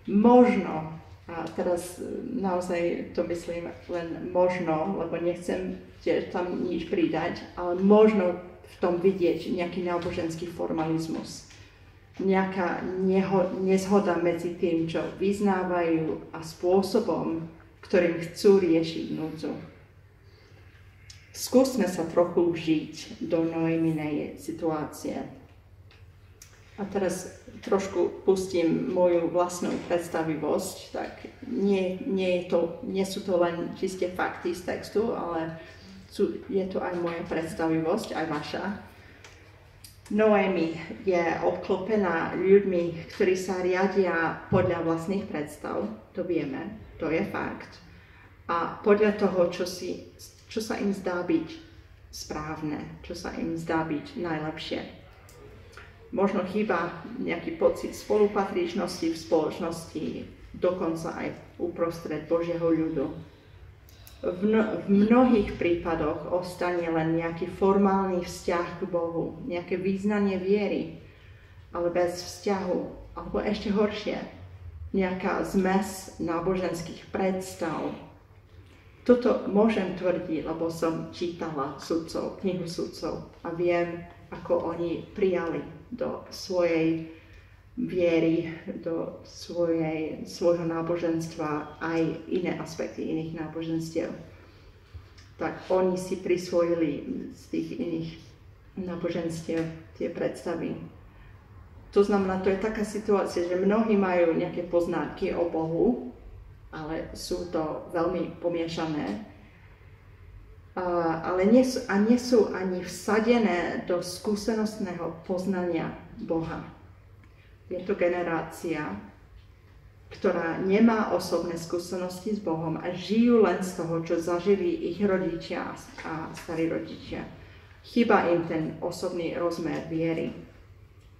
Možno, a teraz naozaj to myslím len možno, lebo nechcem tiež tam nič pridať, ale možno v tom vidieť nejaký náboženský formalizmus. Nejaká nezhoda medzi tým, čo vyznávajú a spôsobom, ktorým chcú riešiť núdzu. Skúsme sa trochu vžiť do Noeminej situácie. A teraz trošku pustím moju vlastnú predstavivosť, tak nie sú to len čisté fakty z textu, ale je to aj moja predstavivosť, aj vaša. Noemi je obklopená ľuďmi, ktorí sa riadia podľa vlastných predstav, to vieme, to je fakt. A podľa toho, čo sa im zdá byť správne, čo sa im zdá byť najlepšie. Možno chýba nejaký pocit spolupatričnosti v spoločnosti, dokonca aj uprostred Božieho ľudu. V mnohých prípadoch ostane len nejaký formálny vzťah k Bohu, nejaké význanie viery, ale bez vzťahu, alebo ešte horšie, nejaká zmes náboženských predstav. Toto môžem tvrdiť, lebo som čítala knihu sudcov a viem, ako oni prijali do svojej viery, do svojho náboženstva aj iné aspekty iných náboženstiev. Tak oni si prisvojili z tých iných náboženstiev tie predstavy. To znamená, to je taká situácia, že mnohí majú nejaké poznatky o Bohu, ale sú to veľmi pomiešané. Ale nie sú ani vsadené do skúsenostného poznania Boha. Je to generácia, ktorá nemá osobné skúsenosti s Bohom a žijú len z toho, čo zažili ich rodičia a starí rodičia. Chýba im ten osobný rozmer viery.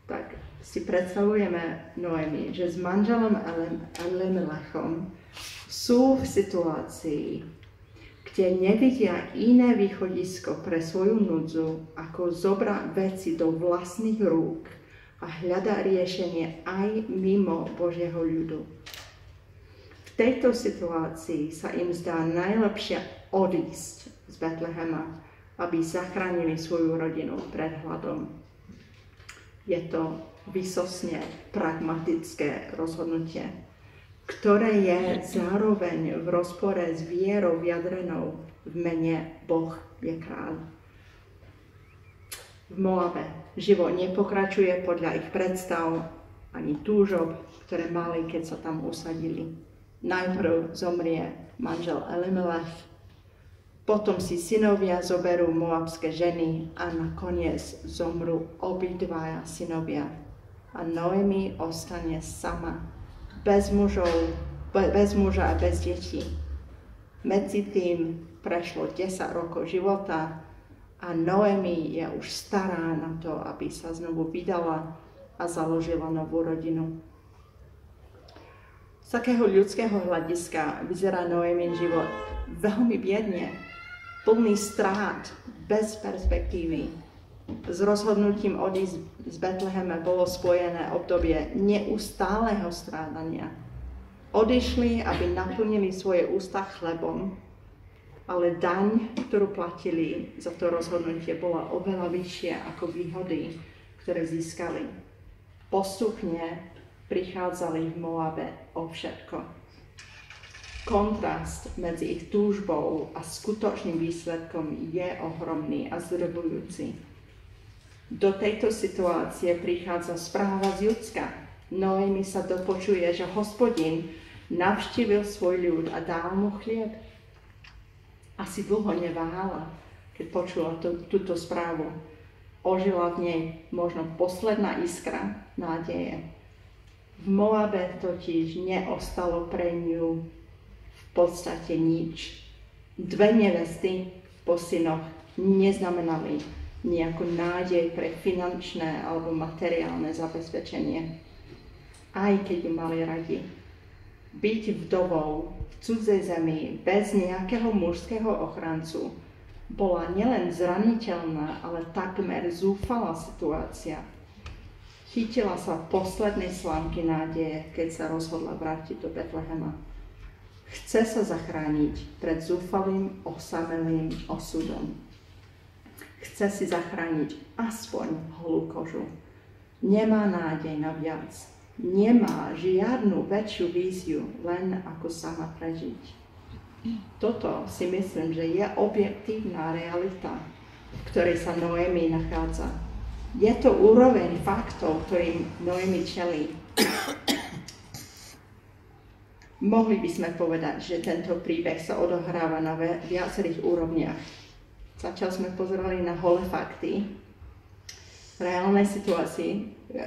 Tak si predstavujeme Noemi, že s manželom Elimelechom sú v situácii, kde nevidia iné východisko pre svoju núdzu, ako zobrať veci do vlastných rúk a hľadať riešenie aj mimo Božieho ľudu. V tejto situácii sa im zdá najlepšie odísť z Betlehema, aby zachránili svoju rodinu pred hladom. Je to výsostne pragmatické rozhodnutie, ktoré je zároveň v rozpore s vierou vyjadrenou v mene Boh je kráľ. V Moabe život nepokračuje podľa ich predstav ani túžob, ktoré mali, keď sa tam usadili. Najprv zomrie manžel Elimelech, potom si synovia zoberú moabské ženy a nakoniec zomrú obidvaja synovia. A Noemi ostane sama, bez muža a bez detí. Medzi tým prešlo 10 rokov života a Noemi je už stará na to, aby sa znovu vydala a založila novú rodinu. Z takého ľudského hľadiska vyzerá Noemin život veľmi biedne, plný strát, bez perspektívy. S rozhodnutím odísť z Betlehema bolo spojené obdobie neustáleho strádania. Odišli, aby naplnili svoje ústa chlebom, ale daň, ktorú platili za to rozhodnutie, bola oveľa vyššia ako výhody, ktoré získali. Postupne prichádzali v Moabe o všetko. Kontrast medzi ich túžbou a skutočným výsledkom je ohromný a zdrvujúci. Do tejto situácie prichádza správa z Judska. Noemi sa dopočuje, že Hospodin navštívil svoj ľud a dal mu chlieb. Asi dlho neváhala, keď počula túto správu. Ožila v nej možno posledná iskra nádeje. V Moabe totiž neostalo pre ňu v podstate nič. 2 nevesty po synoch neznamenali nejakú nádej pre finančné alebo materiálne zabezpečenie, aj keď ju mali radi. Byť vdovou v cudzej zemi bez nejakého mužského ochrancu bola nielen zraniteľná, ale takmer zúfalá situácia. Chytila sa poslednej slámky nádeje, keď sa rozhodla vrátiť do Betlehema. Chce sa zachrániť pred zúfalým, osamelým osudom. Chce si zachrániť aspoň holú kožu. Nemá nádej na viac. Nemá žiadnu väčšiu víziu, len ako sama prežiť. Toto si myslím, že je objektívna realita, v ktorej sa Noemi nachádza. Je to úroveň faktov, ktorým Noemi čelí. Mohli by sme povedať, že tento príbeh sa odohráva na viacerých úrovniach. Začali sme pozerali na holé fakty, reálnej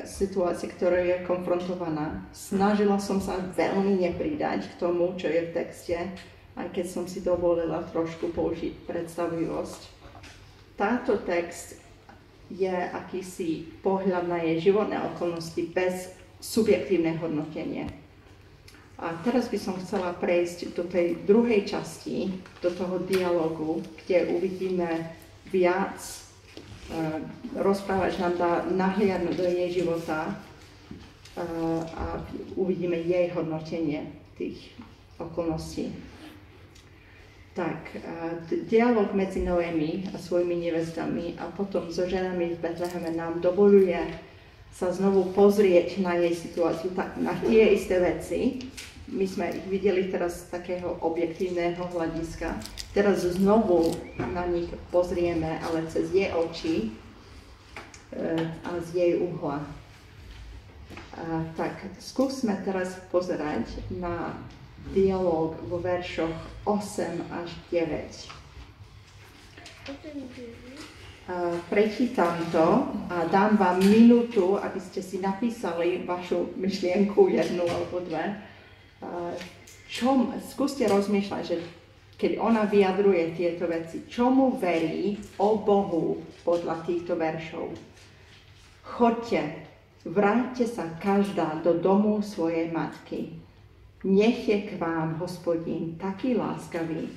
situácii, ktorá je konfrontovaná. Snažila som sa veľmi nepridať k tomu, čo je v texte, aj keď som si dovolila trošku použiť predstavivosť. Táto text je akýsi pohľad na jej životné okolnosti bez subjektívne hodnotenie. A teraz by som chcela prejsť do tej druhej časti, do toho dialogu, kde uvidíme viac, rozprávač nám dá nahliadnúť do jej života a uvidíme jej hodnotenie tých okolností. Tak, dialog medzi Noemi a svojimi nevestami a potom so ženami v Betleheme nám dovoluje sa znovu pozrieť na jej situáciu, na tie isté veci. My sme ich videli teraz z takého objektívneho hľadiska. Teraz znovu na nich pozrieme, ale cez jej oči a z jej uhla. Tak skúsme teraz pozerať na dialog vo veršoch 8 až 9. Prečítam to a dám vám minútu, aby ste si napísali vašu myšlienku, 1 alebo 2. Skúste rozmýšľať, že keď ona vyjadruje tieto veci, čomu verí o Bohu podľa týchto veršov. Choďte, vráťte sa každá do domu svojej matky. Nech je k vám Hospodin taký láskavý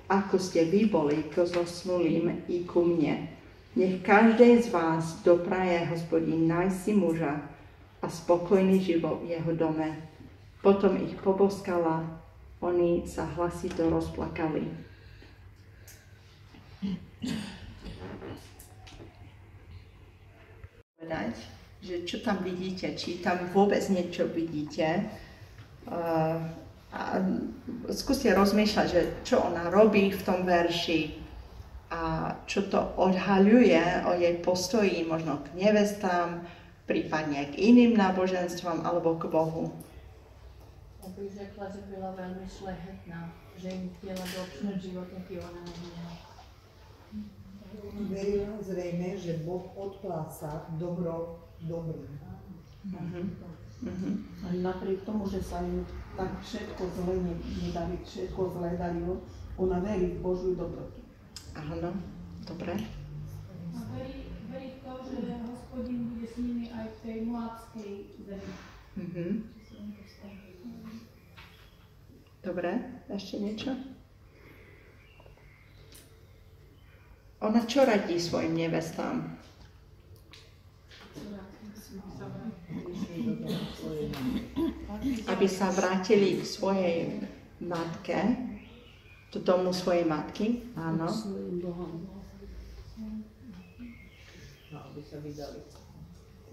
ako ste vy boli k zosnulým i ku mne. Nech každý z vás dopraje Hospodin nájsť si muža a spokojný život v jeho dome. Potom ich poboskala, oni sa hlasito rozplakali. Povedať, že čo tam vidíte, či tam vôbec niečo vidíte. A skúste rozmýšľať, že čo ona robí v tom verši a čo to odhaľuje o jej postoji možno k nevestám, prípadne k iným náboženstvom alebo k Bohu. Ja bych řekla, že byla velmi šlechetná, že jim chtěla dopřát život, jaký ona neměla. Verila zrejme, že Boh odpláca dobro dobrým. Ale napriek tomu, že sa im tak všetko zle nedarí, všetko zle darilo, ona verí v Božiu dobrotu. Áno, dobre. A verí v to, že Hospodin bude s nimi aj v tej moabskej zemi. Dobre, ešte niečo? Ona čo radí svojim nevestám? Aby sa vrátili k svojej matke, do domu svojej matky, áno.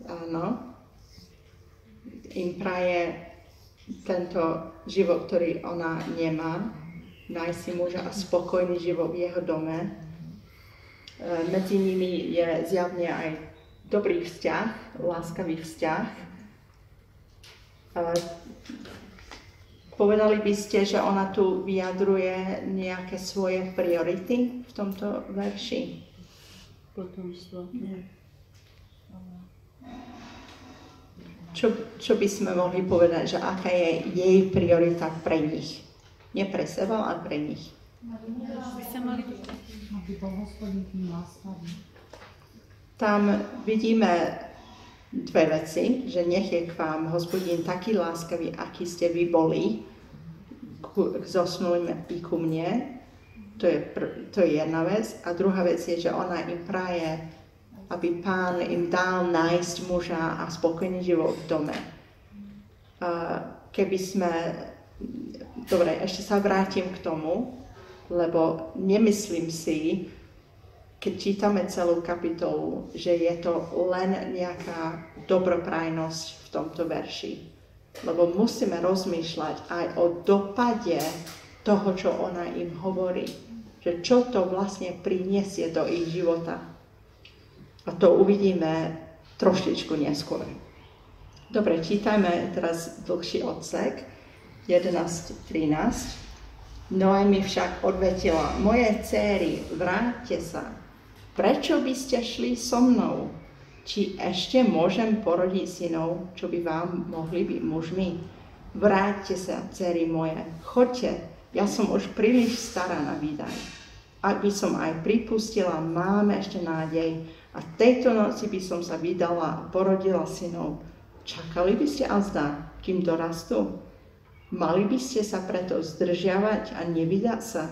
Áno. Im praje tento život, ktorý ona nemá, nájsť si muža a spokojný život v jeho dome. Medzi nimi je zjavne aj dobrý vzťah, láskavý vzťah. Povedali by ste, že ona tu vyjadruje nejaké svoje priority v tomto verši? Potomstvo. Čo by sme mohli povedať, že aká je jej priorita pre nich? Nie pre seba, ale pre nich. By sa mali aby bol Hospodin tým láskavý. Tam vidíme dve veci, že nech je k vám Hospodin taký láskavý, aký ste vy boli, k zosnulým i ku mne. To je jedna vec. A druhá vec je, že ona im praje, aby Pán im dal nájsť muža a spokojný život v dome. Keby sme... Dobre, ešte sa vrátim k tomu, lebo nemyslím si, keď čítame celú kapitolu, že je to len nejaká dobroprajnosť v tomto verši. Lebo musíme rozmýšľať aj o dopade toho, čo ona im hovorí. Že čo to vlastne prinesie do ich života. A to uvidíme trošičku neskôr. Dobre, čítajme teraz dlhší odsek, 11:13. Noemi však odvetila, moje dcéry, vráťte sa. Prečo by ste šli so mnou? Či ešte môžem porodiť synov, čo by vám mohli byť mužmi? Vráťte sa, dcéry moje, choďte, ja som už príliš stará na výdaj. Ak by som aj pripustila, máme ešte nádej a tejto noci by som sa vydala a porodila synov. Čakali by ste azda, kým dorastú? Mali by ste sa preto zdržiavať a nevydať sa?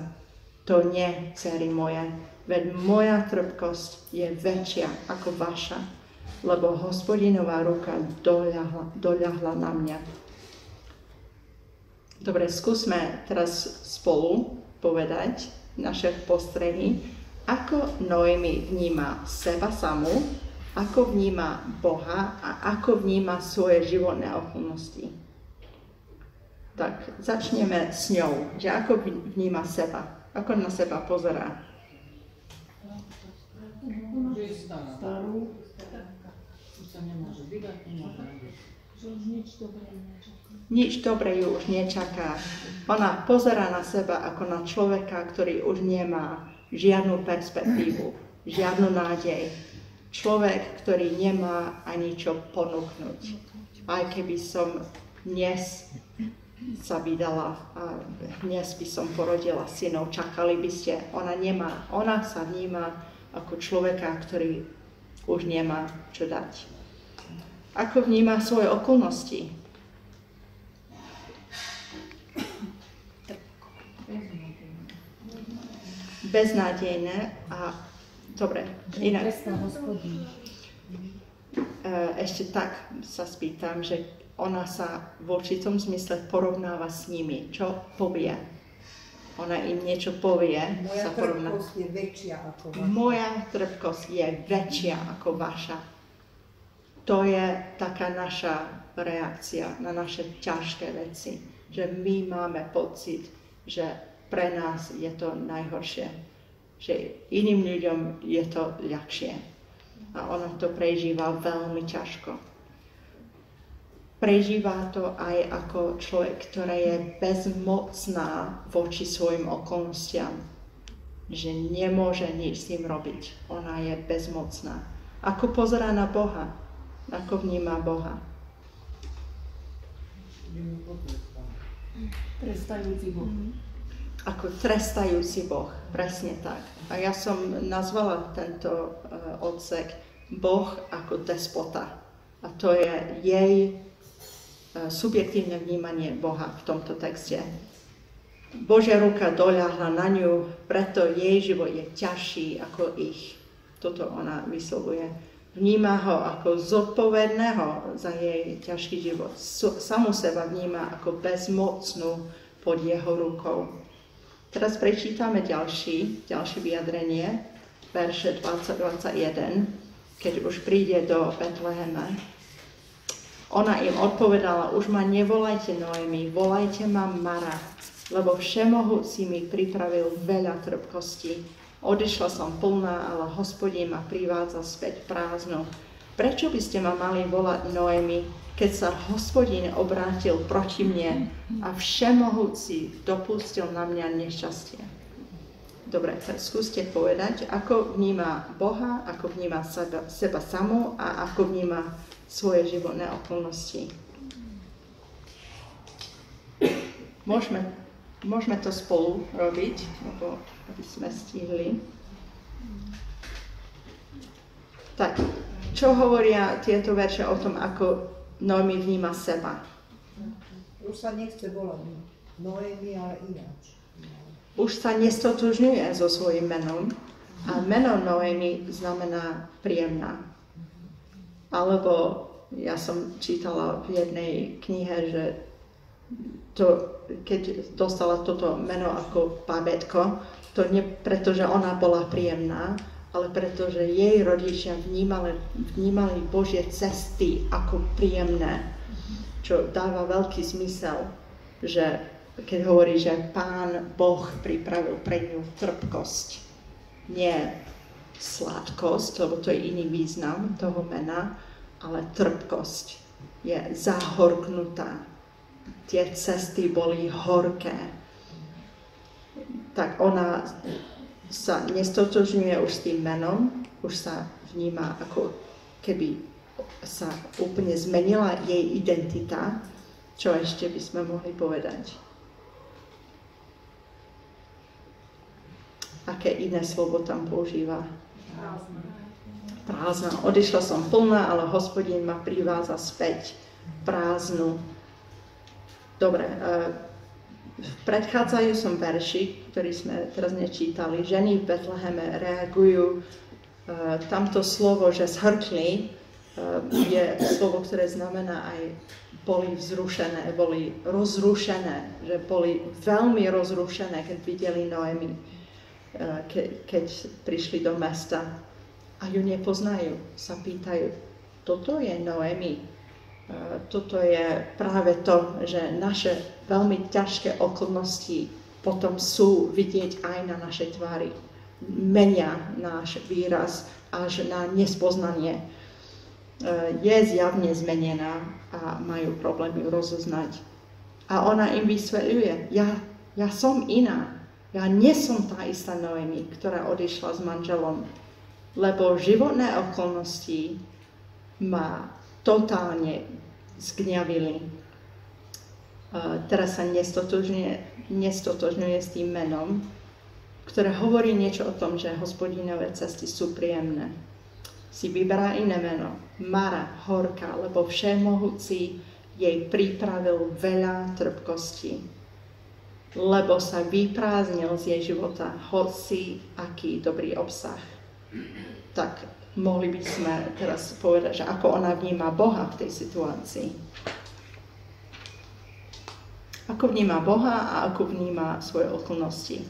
To nie, dcery moje, veď moja trpkosť je väčšia ako vaša, lebo Hospodinová ruka doľahla na mňa. Dobre, skúsme teraz spolu povedať naše postrehy, ako Noemi vníma seba samú, ako vníma Boha a ako vníma svoje životné okolnosti. Tak začneme s ňou, že ako vníma seba, ako na seba pozerá. Starú, už sa nemôže vydať, Že už nič dobré nečaká. Nič dobré ju už nečaká. Ona pozerá na seba ako na človeka, ktorý už nemá žiadnu perspektívu, žiadnu nádej. Človek, ktorý nemá ani čo ponúknuť. Aj keby som dnes sa vydala a dnes by som porodila synov, čakali by ste, ona sa vníma ako človeka, ktorý už nemá čo dať. Ako vníma svoje okolnosti? beznádejné a dobre, inak. Ešte tak sa spýtam, že ona sa v určitom zmysle porovnáva s nimi. Čo povie? Ona im niečo povie. Moja trpkosť je väčšia ako vaša. Moja trpkosť je väčšia ako vaša. To je taká naša reakcia na naše ťažké veci. Že my máme pocit, že pre nás je to najhoršie. Že iným ľuďom je to ľahšie. A ona to prežíva veľmi ťažko. Prežíva to aj ako človek, ktorá je bezmocná voči svojim okolnostiam. Že nemôže nič s tým robiť. Ona je bezmocná. Ako pozerá na Boha? Ako vníma Boha? Trestajúci Boh. Ako trestajúci Boh, presne tak. A ja som nazvala tento odsek Boh ako despota. A to je jej subjektívne vnímanie Boha v tomto texte. Božia ruka doľahla na ňu, preto jej život je ťažší ako ich. Toto ona vyslovuje. Vníma ho ako zodpovedného za jej ťažký život. Samu seba vníma ako bezmocnú pod jeho rukou. Teraz prečítame ďalšie vyjadrenie, verše 20-21, keď už príde do Betlehema. Ona im odpovedala, už ma nevolajte Noemi, volajte ma Mara, lebo Všemohúci mi pripravil veľa trpkostí. Odišla som plná, ale Hospodin ma privádza späť prázdnu. Prečo by ste ma mali volať Noemi, keď sa Hospodin obrátil proti mne a Všemohúci dopustil na mňa nešťastie? Dobre, tak skúste povedať, ako vníma Boha, ako vníma seba samú a ako vníma svoje životné okolnosti. Môžeme to spolu robiť, aby sme stihli. Tak, čo hovoria tieto verše o tom, ako Noemi vníma seba? Už sa nechce volať Noemi, ale ináč. Už sa nestotožňuje so svojím menom a meno Noemi znamená príjemná. Alebo ja som čítala v jednej knihe, že keď dostala toto meno ako bábätko, to nie preto, že ona bola príjemná, ale preto, že jej rodičia vnímali Božie cesty ako príjemné, čo dáva veľký zmysel, že keď hovorí, že Pán Boh pripravil pre ňu trpkosť, nie sladkosť, lebo to je iný význam toho mena, ale trpkosť je zahorknutá. Tie cesty boli horké. Tak ona sa nestotožňuje už s tým menom, už sa vníma, ako keby sa úplne zmenila jej identita. Čo ešte by sme mohli povedať? Aké iné slovo tam používa? Prázdna. Odišla som plná, ale Hospodin ma privádza späť prázdnu. Dobre, v predchádzajúcom verši, ktorý sme teraz nečítali, ženy v Betleheme reagujú, tamto slovo, že zhrkli, je slovo, ktoré znamená aj boli vzrušené, boli rozrušené, že boli veľmi rozrušené, keď videli Noemi, keď prišli do mesta a ju nepoznajú, sa pýtajú, toto je Noemi. Toto je práve to, že naše veľmi ťažké okolnosti potom sú vidieť aj na našej tvári. Menia náš výraz až na nespoznanie. Je zjavne zmenená a majú problém ju rozoznať. A ona im vysvetľuje, ja som iná. Ja nie som tá istá Noemi, ktorá odišla s manželom, lebo životné okolnosti ma totálne zgňavili. Teraz sa nestotožňuje s tým menom, ktoré hovorí niečo o tom, že Hospodinové cesty sú príjemné. Si vyberá iné meno, Mara, horká, lebo Všemohúci jej pripravil veľa trpkostí. lebo sa vyprázdnil z jej života hoci aký dobrý obsah. Tak mohli by sme teraz povedať, že ako ona vníma Boha v tej situácii. Ako vníma Boha a ako vníma svoje okolnosti.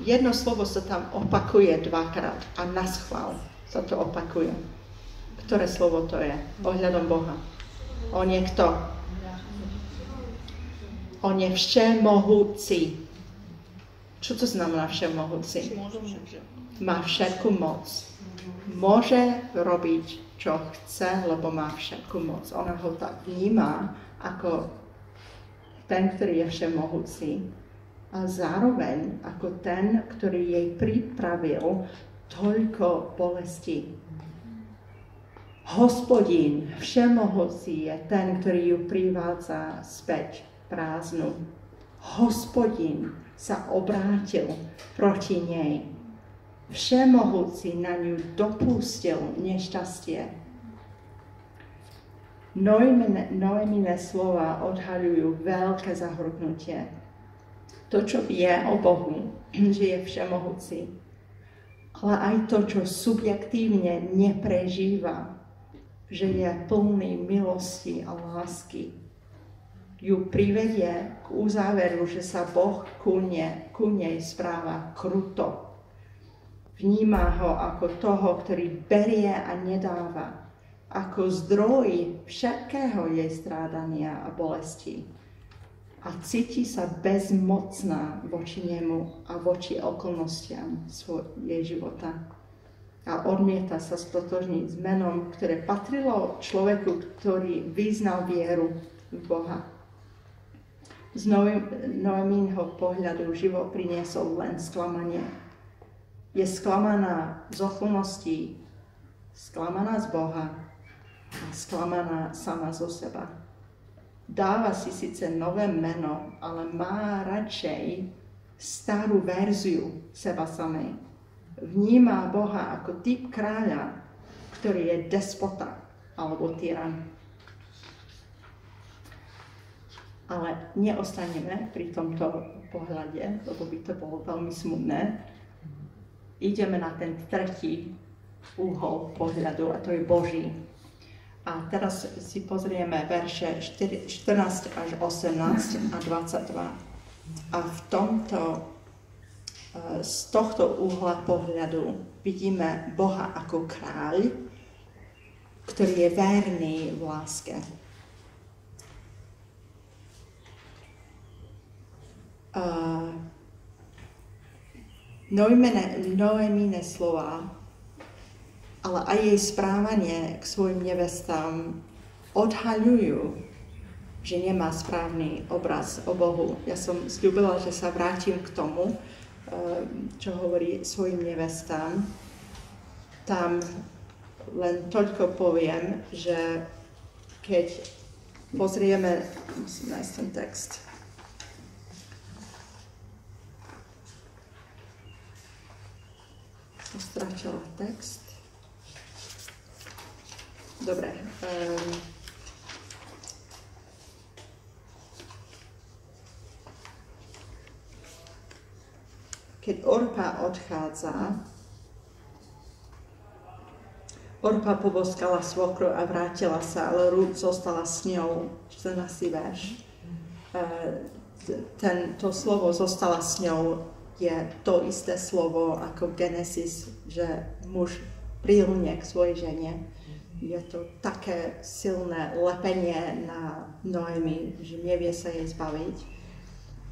Jedno slovo sa tam opakuje dvakrát a naschvál sa to opakuje. Ktoré slovo to je? Ohľadom Boha. On je kto? On je všemohúci. Čo to znamená všemohúci? Má všetku moc. Môže robiť, čo chce, lebo má všetku moc. Ona ho tak vníma ako ten, ktorý je všemohúci. A zároveň ako ten, ktorý jej pripravil toľko bolesti. Hospodín všemohúci je ten, ktorý ju privádza späť prázdnu. Hospodín sa obrátil proti nej. Všemohúci na ňu dopustil nešťastie. Noemine slova odhaľujú veľké zahrknutie. To, čo vie o Bohu, že je všemohúci, ale aj to, čo subjektívne neprežíva, že je plný milosti a lásky, ju privedie k uzáveru, že sa Boh ku nej správa kruto. Vníma ho ako toho, ktorý berie a nedáva, ako zdroj všetkého jej strádania a bolesti. A cíti sa bezmocná voči nemu a voči okolnostiam jej života. A odmieta sa stotožniť s menom, ktoré patrilo človeku, ktorý vyznal vieru v Boha. Z Noemínho pohľadu život priniesol len sklamanie. Je sklamaná z okolností, sklamaná z Boha a sklamaná sama zo seba. Dáva si síce nové meno, ale má radšej starú verziu seba samej. Vníma Boha ako typ kráľa, ktorý je despota alebo tyran. Ale neostaneme pri tomto pohľade, lebo by to bolo veľmi smutné. Ideme na ten tretí úhol pohľadu, a to je Boží. A teraz si pozrieme verše 14 až 18 a 22. A z tohto uhla pohľadu vidíme Boha ako kráľ, ktorý je verný v láske. Noemine slova, ale aj jej správanie k svojim nevestám odhaľujú, že nemá správny obraz o Bohu. Ja som sľúbila, že sa vrátim k tomu, čo hovorí svojim nevestám. Tam len toľko poviem, že keď pozrieme, musím nájsť ten text. Stratila text. Dobre. Keď Orpa odchádza, Orpa poboskala svokru a vrátila sa, ale Rút zostala s ňou. 14. verš. To slovo zostala s ňou je to isté slovo ako Genesis, že muž prilne k svojej žene. Je to také silné lepenie na Noemi, že nevie sa jej zbaviť.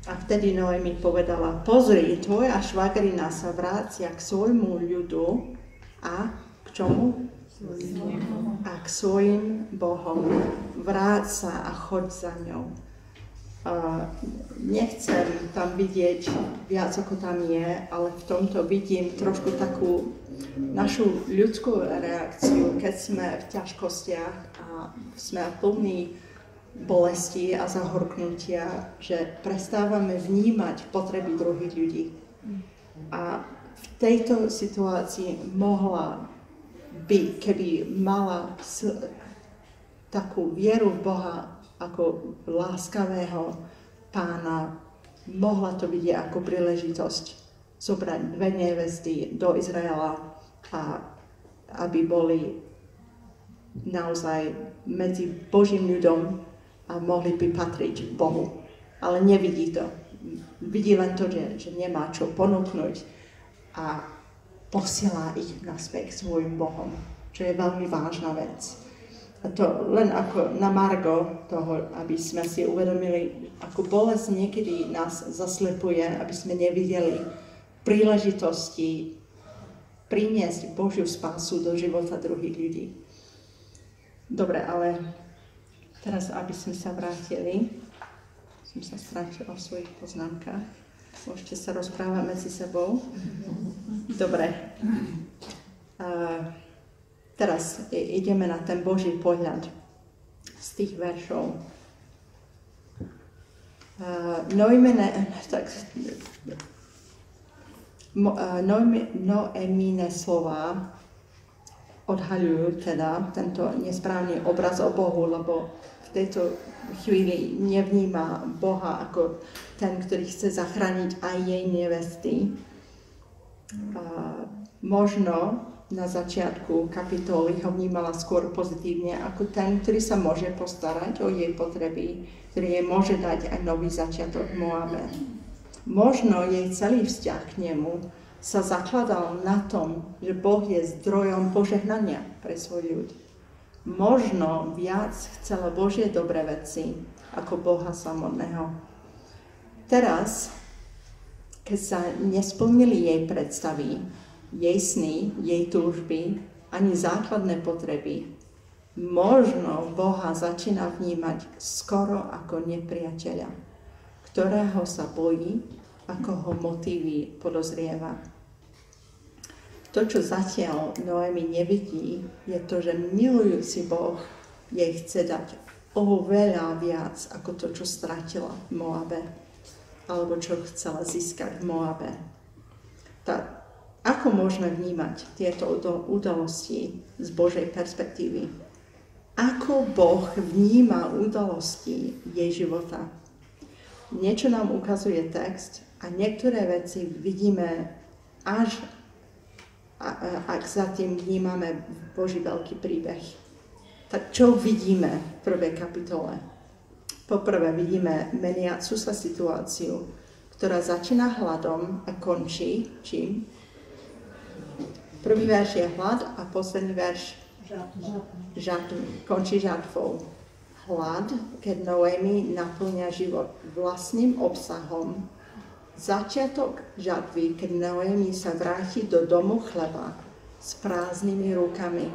A vtedy Noemi povedala, pozri, tvoja švagrina sa vrácia k svojmu ľudu a k čomu? A k svojim bohom. Vráť sa a choď za ňou. Nechcem tam vidieť viac, ako tam je, ale v tomto vidím trošku takú našu ľudskú reakciu, keď sme v ťažkostiach a sme plní bolesti a zahorknutia, že prestávame vnímať potreby druhých ľudí. A v tejto situácii mohla by, keby mala takú vieru v Boha ako láskavého pána, mohla to vidieť ako príležitosť zobrať 2 nevesty do Izraela a aby boli naozaj medzi Božím ľudom a mohli by patriť Bohu. Ale nevidí to. Vidí len to, že nemá čo ponúknuť a posiela ich naspäť svojim Bohom, čo je veľmi vážna vec. A to len ako na margo toho, aby sme si uvedomili, ako bolesť niekedy nás zaslepuje, aby sme nevideli príležitosti priniesť Božiu spásu do života druhých ľudí. Dobre, ale teraz, aby sme sa vrátili, som sa strátila v svojich poznámkach. Môžete sa rozprávať medzi sebou. Dobre. Teraz ideme na ten Boží pohľad z tých veršov. Noemine slova odhaľujú teda tento nesprávny obraz o Bohu, lebo v tejto chvíli nevníma Boha ako ten, ktorý chce zachrániť aj jej nevesty. Možno na začiatku kapitoly ho vnímala skôr pozitívne ako ten, ktorý sa môže postarať o jej potreby, ktorý jej môže dať aj nový začiatok v Moabe. Možno jej celý vzťah k nemu sa zakladal na tom, že Boh je zdrojom požehnania pre svoj ľud. Možno viac chcela Božie dobré veci ako Boha samotného. Teraz, keď sa nesplnili jej predstavy, jej sny, jej túžby, ani základné potreby, možno Boha začína vnímať skoro ako nepriateľa, ktorého sa bojí, ako ho motívy podozrieva. To, čo zatiaľ Noemi nevidí, je to, že milujúci Boh jej chce dať oveľa viac ako to, čo stratila v Moabe, alebo čo chcela získať v Moabe. Ako môžeme vnímať tieto udalosti z Božej perspektívy? Ako Boh vníma udalosti jej života? Niečo nám ukazuje text a niektoré veci vidíme až ak za tým vnímame Boží veľký príbeh. Tak čo vidíme v prvej kapitole? Poprvé vidíme meniacu sa situáciu, ktorá začína hladom a končí čím? Prvý verš je hlad a posledný verš končí žatvou. Hlad, keď Noemi naplňa život vlastným obsahom. Začiatok žatvy, keď Noemi sa vráti do domu chleba s prázdnymi rukami.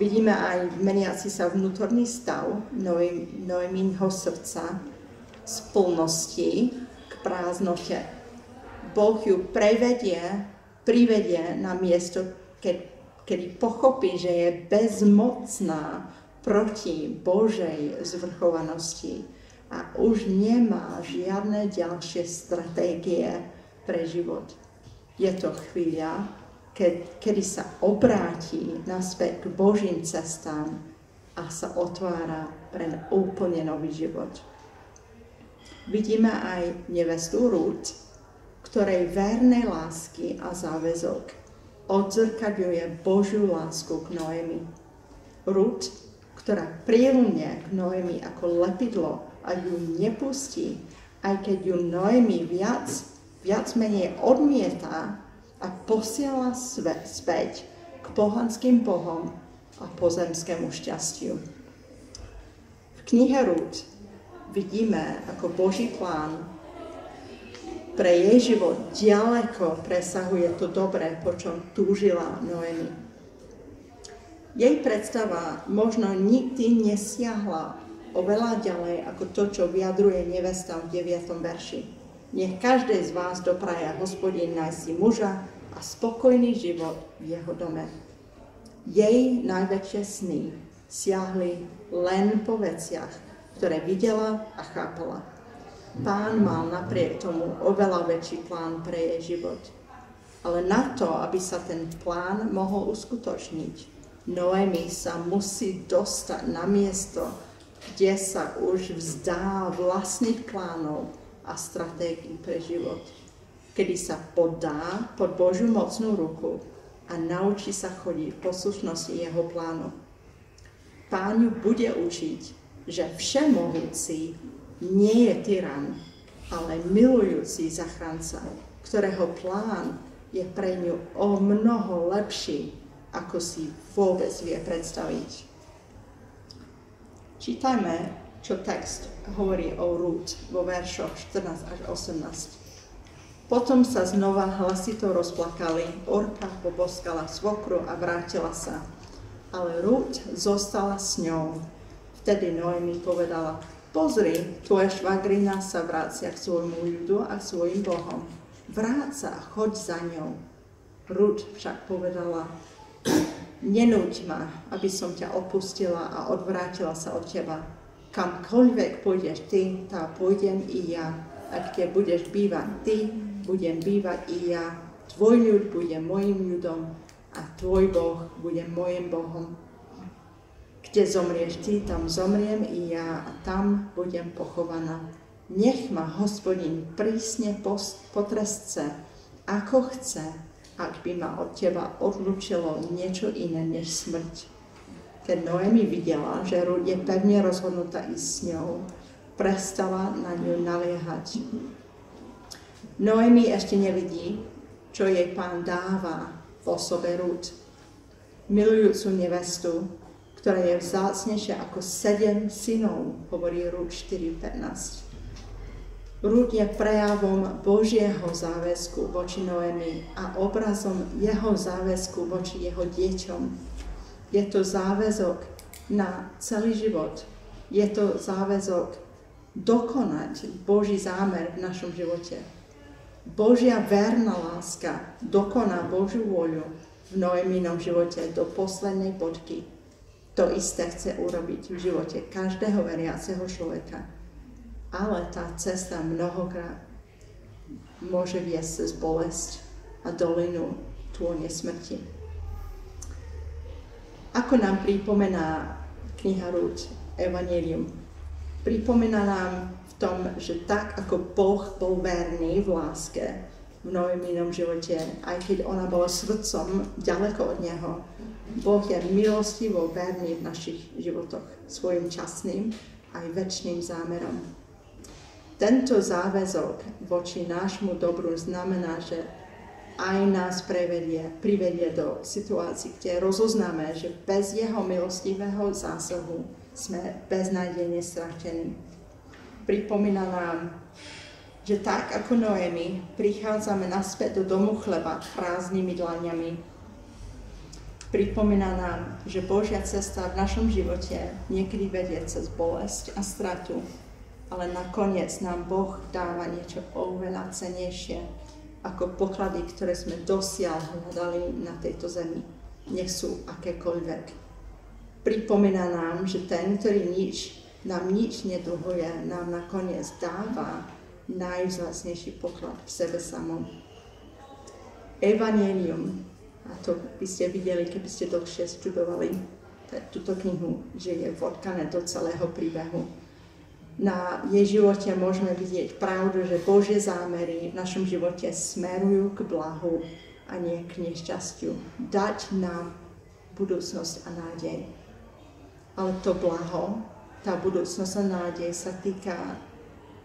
Vidíme aj meniaci sa vnútorný stav Noeminho srdca z plnosti k prázdnote. Boh ju privedie na miesto, kedy pochopí, že je bezmocná proti Božej zvrchovanosti a už nemá žiadne ďalšie stratégie pre život. Je to chvíľa, kedy sa obráti naspäť k Božím cestám a sa otvára pre úplne nový život. Vidíme aj nevestu Rút, ktorej vernej lásky a záväzok odzrkadľuje Božiu lásku k Noemi. Rút, ktorá prilne k Noemi ako lepidlo a ju nepustí, aj keď ju Noemi viac menej odmieta a posiela späť k pohanským bohom a pozemskému šťastiu. V knihe Rút vidíme, ako Boží plán pre jej život ďaleko presahuje to dobré, po čom túžila Noemi. Jej predstava možno nikdy nesiahla oveľa ďalej ako to, čo vyjadruje nevesta v 9. verši. Nech každý z vás dopraja Hospodin nájsť si muža a spokojný život v jeho dome. Jej najväčšie sny siahli len po veciach, ktoré videla a chápala. Pán mal napriek tomu oveľa väčší plán pre jej život. Ale na to, aby sa ten plán mohol uskutočniť, Noemi sa musí dostať na miesto, kde sa už vzdá vlastných plánov a stratégií pre život, kedy sa poddá pod Božiu mocnú ruku a naučí sa chodiť v poslušnosti jeho plánu. Pán ju bude učiť, že všemohúci nie je tyran, ale milujúci zachránca, ktorého plán je pre ňu o mnoho lepší, ako si vôbec vie predstaviť. Čítajme, čo text hovorí o Rút vo veršoch 14 až 18. Potom sa znova hlasito rozplakali, Orpa poboskala svokru a vrátila sa, ale Rút zostala s ňou. Vtedy Noemi povedala: pozri, tvoja švagrina sa vrácia k svojmu ľudu a k svojim bohom. Vráť sa a choď za ňou. Rút však povedala: nenúť ma, aby som ťa opustila a odvrátila sa od teba. Kamkoľvek pôjdeš ty, tá pôjdem i ja. A kde budeš bývať ty, budem bývať i ja. Tvoj ľud bude mojim ľudom a tvoj Boh bude mojim Bohom. Kde zomrieš ty, tam zomriem i ja a tam budem pochovaná. Nech ma Hospodin prísne potrestce, ako chce, ak by ma od teba odlúčilo niečo iné než smrť. Keď Noemi videla, že Rút je pevne rozhodnutá ísť s ňou, prestala na ňu naliehať. Noemi ešte nevidí, čo jej Pán dáva v osobe Rút. Milujúcu nevestu, ktorá je vzácnejšia ako 7 synov, hovorí Rút 4:15. Rút je prejavom Božieho záväzku voči Noemi a obrazom jeho záväzku voči jeho deťom. Je to záväzok na celý život. Je to záväzok dokonať Boží zámer v našom živote. Božia verná láska dokoná Božiu vôľu v Noeminom živote do poslednej bodky. To isté chce urobiť v živote každého veriaceho človeka. Ale tá cesta mnohokrát môže viesť cez bolesť a dolinu tône smrti. Ako nám pripomená kniha Rút, Evangelium, pripomína nám v tom, že tak ako Boh bol verný v láske v Noeminom živote, aj keď ona bola srdcom ďaleko od Neho, Boh je milostivo verný v našich životoch svojim časným aj večným zámerom. Tento záväzok voči nášmu dobru znamená, že aj nás privedie do situácií, kde rozoznáme, že bez jeho milostivého zásahu sme beznádejne stratení. Pripomína nám, že tak ako Noemi prichádzame naspäť do domu chleba prázdnymi dlaňami. Pripomína nám, že Božia cesta v našom živote niekedy vedie cez bolesť a stratu, ale nakoniec nám Boh dáva niečo oveľa cennejšie ako poklady, ktoré sme dosiaľ hľadali na tejto zemi. Nech sú akékoľvek. Pripomína nám, že ten, ktorý nám nič nedlhuje, nám nakoniec dáva najvzácnejší poklad v sebe samom. Evangelium, a to by ste videli, keby ste dlhšie študovali túto knihu, že je vodkané do celého príbehu. Na jej živote môžeme vidieť pravdu, že Božie zámery v našom živote smerujú k blahu a nie k nešťastiu. Dať nám budúcnosť a nádej. Ale to blaho, tá budúcnosť a nádej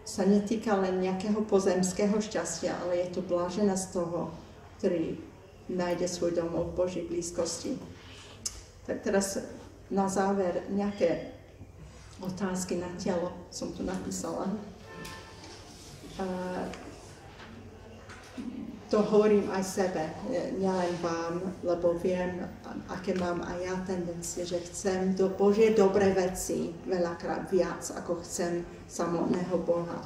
sa netýka len nejakého pozemského šťastia, ale je to blážená z toho, ktorý nájde svoj domov v Božej blízkosti. Tak teraz na záver nejaké otázky na telo som tu napísala. To hovorím aj sebe, nielen vám, lebo viem, aké mám aj ja tendencie, že chcem do Božie dobré veci veľakrát viac, ako chcem samotného Boha.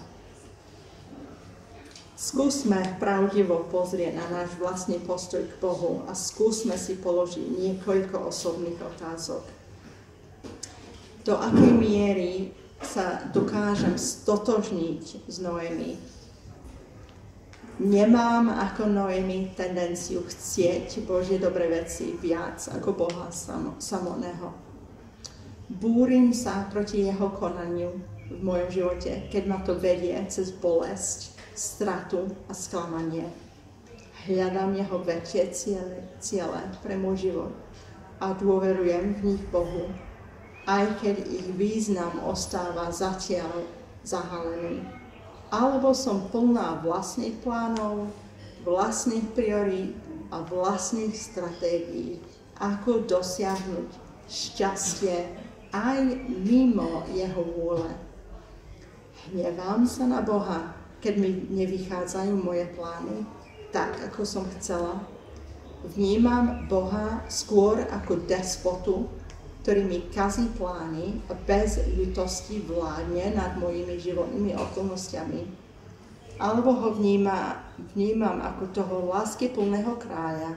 Skúsme pravdivo pozrieť na náš vlastný postoj k Bohu a skúsme si položiť niekoľko osobných otázok. Do akej miery sa dokážem stotožniť s Noemi? Nemám ako Noemi tendenciu chcieť Božie dobré veci viac ako Boha samotného. Búrim sa proti jeho konaniu v mojom živote, keď ma to vedie cez bolesť, stratu a sklamanie. Hľadám jeho väčšie ciele pre môj život a dôverujem v nich Bohu, aj keď ich význam ostáva zatiaľ zahalený. Alebo som plná vlastných plánov, vlastných priorít a vlastných stratégií, ako dosiahnuť šťastie aj mimo jeho vôle. Hnevám sa na Boha, keď mi nevychádzajú moje plány tak, ako som chcela. Vnímam Boha skôr ako despotu, ktorý mi kazí plány a bez ľutosti vládne nad mojimi životnými okolnostiami. Alebo ho vnímam ako toho láskyplného kráľa,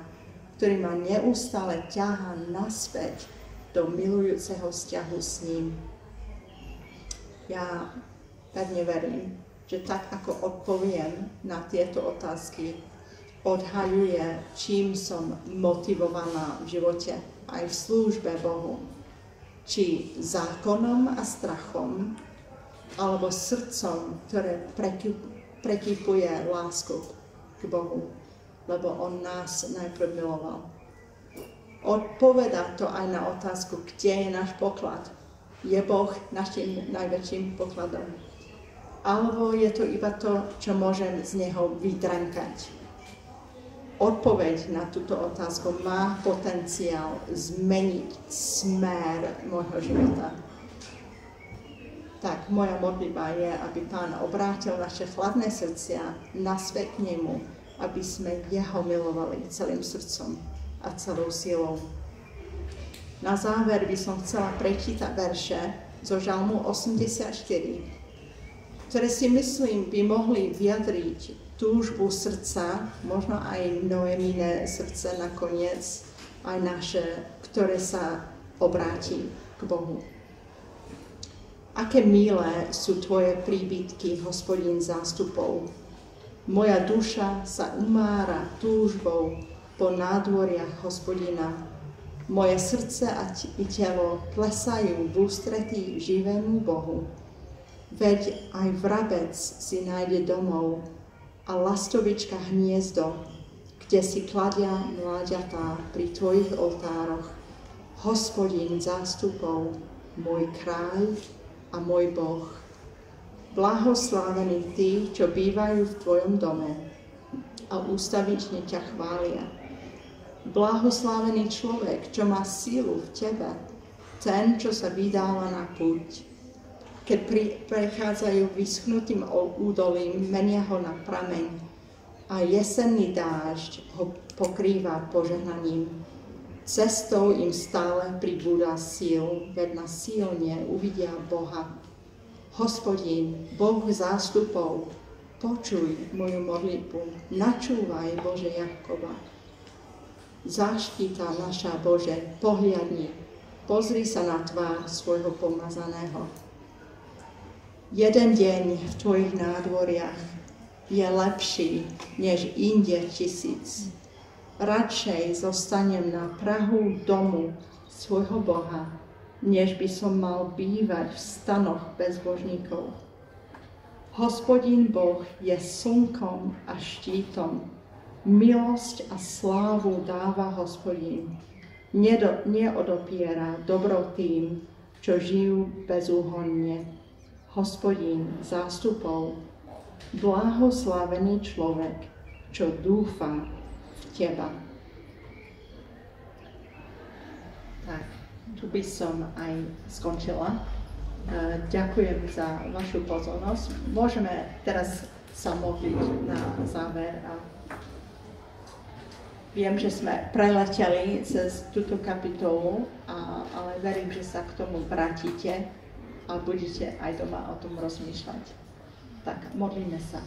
ktorý ma neustále ťahá naspäť do milujúceho vzťahu s ním. Ja pevne verím, že tak ako odpoviem na tieto otázky, odhaľuje, čím som motivovaná v živote, aj v službe Bohu. Či zákonom a strachom, alebo srdcom, ktoré prekypuje lásku k Bohu, lebo on nás najprv miloval. Odpovedá to aj na otázku, kde je náš poklad. Je Boh našim najväčším pokladom? Alebo je to iba to, čo môžem z neho vydrankať? Odpoveď na túto otázku má potenciál zmeniť smer môjho života. Tak moja modlitba je, aby Pán obrátil naše chladné srdcia naspäť k nemu, aby sme jeho milovali celým srdcom a celou silou. Na záver by som chcela prečítať verše zo Žalmu 84, ktoré si myslím by mohli vyjadriť túžbu srdca, možno aj Noemine srdce nakoniec, aj naše, ktoré sa obráti k Bohu. Aké milé sú tvoje príbytky, Hospodin zástupov. Moja duša sa umára túžbou po nádvoriach Hospodina. Moje srdce a telo plesajú v ústretí živému Bohu. Veď aj vrabec si nájde domov, a lastovička hniezdo, kde si kladia mláďatá pri tvojich oltároch. Hospodin zástupov, môj kráľ a môj Boh. Blahoslavení tí, čo bývajú v tvojom dome a ústavične ťa chvália. Blahoslavený človek, čo má sílu v tebe, ten, čo sa vydáva na púť. Keď prechádzajú vyschnutým údolím, menia ho na prameň a jesenný dážď ho pokrýva požehnaním. Cestou im stále pribúda síl, veď na Sione uvidia Boha. Hospodin, Boh zástupov, počuj moju modlitbu, načúvaj, Bože Jakoba. Záštita naša, Bože, pohliadni, pozri sa na tvár svojho pomazaného. Jeden deň v tvojich nádvoriach je lepší než inde 1000. Radšej zostanem na prahu domu svojho Boha, než by som mal bývať v stanoch bezbožníkov. Hospodin Boh je slnkom a štítom. Milosť a slávu dáva Hospodin. Neodopiera dobro tým, čo žijú bezúhonne. Hospodin zástupov, blahoslavený človek, čo dúfa v teba. Tak, tu by som aj skončila. Ďakujem za vašu pozornosť. Môžeme teraz sa modliť na záver. Viem, že sme preleteli cez túto kapitolu, ale verím, že sa k tomu vrátite a budete aj doma o tom rozmýšľať. Tak, modlíme sa.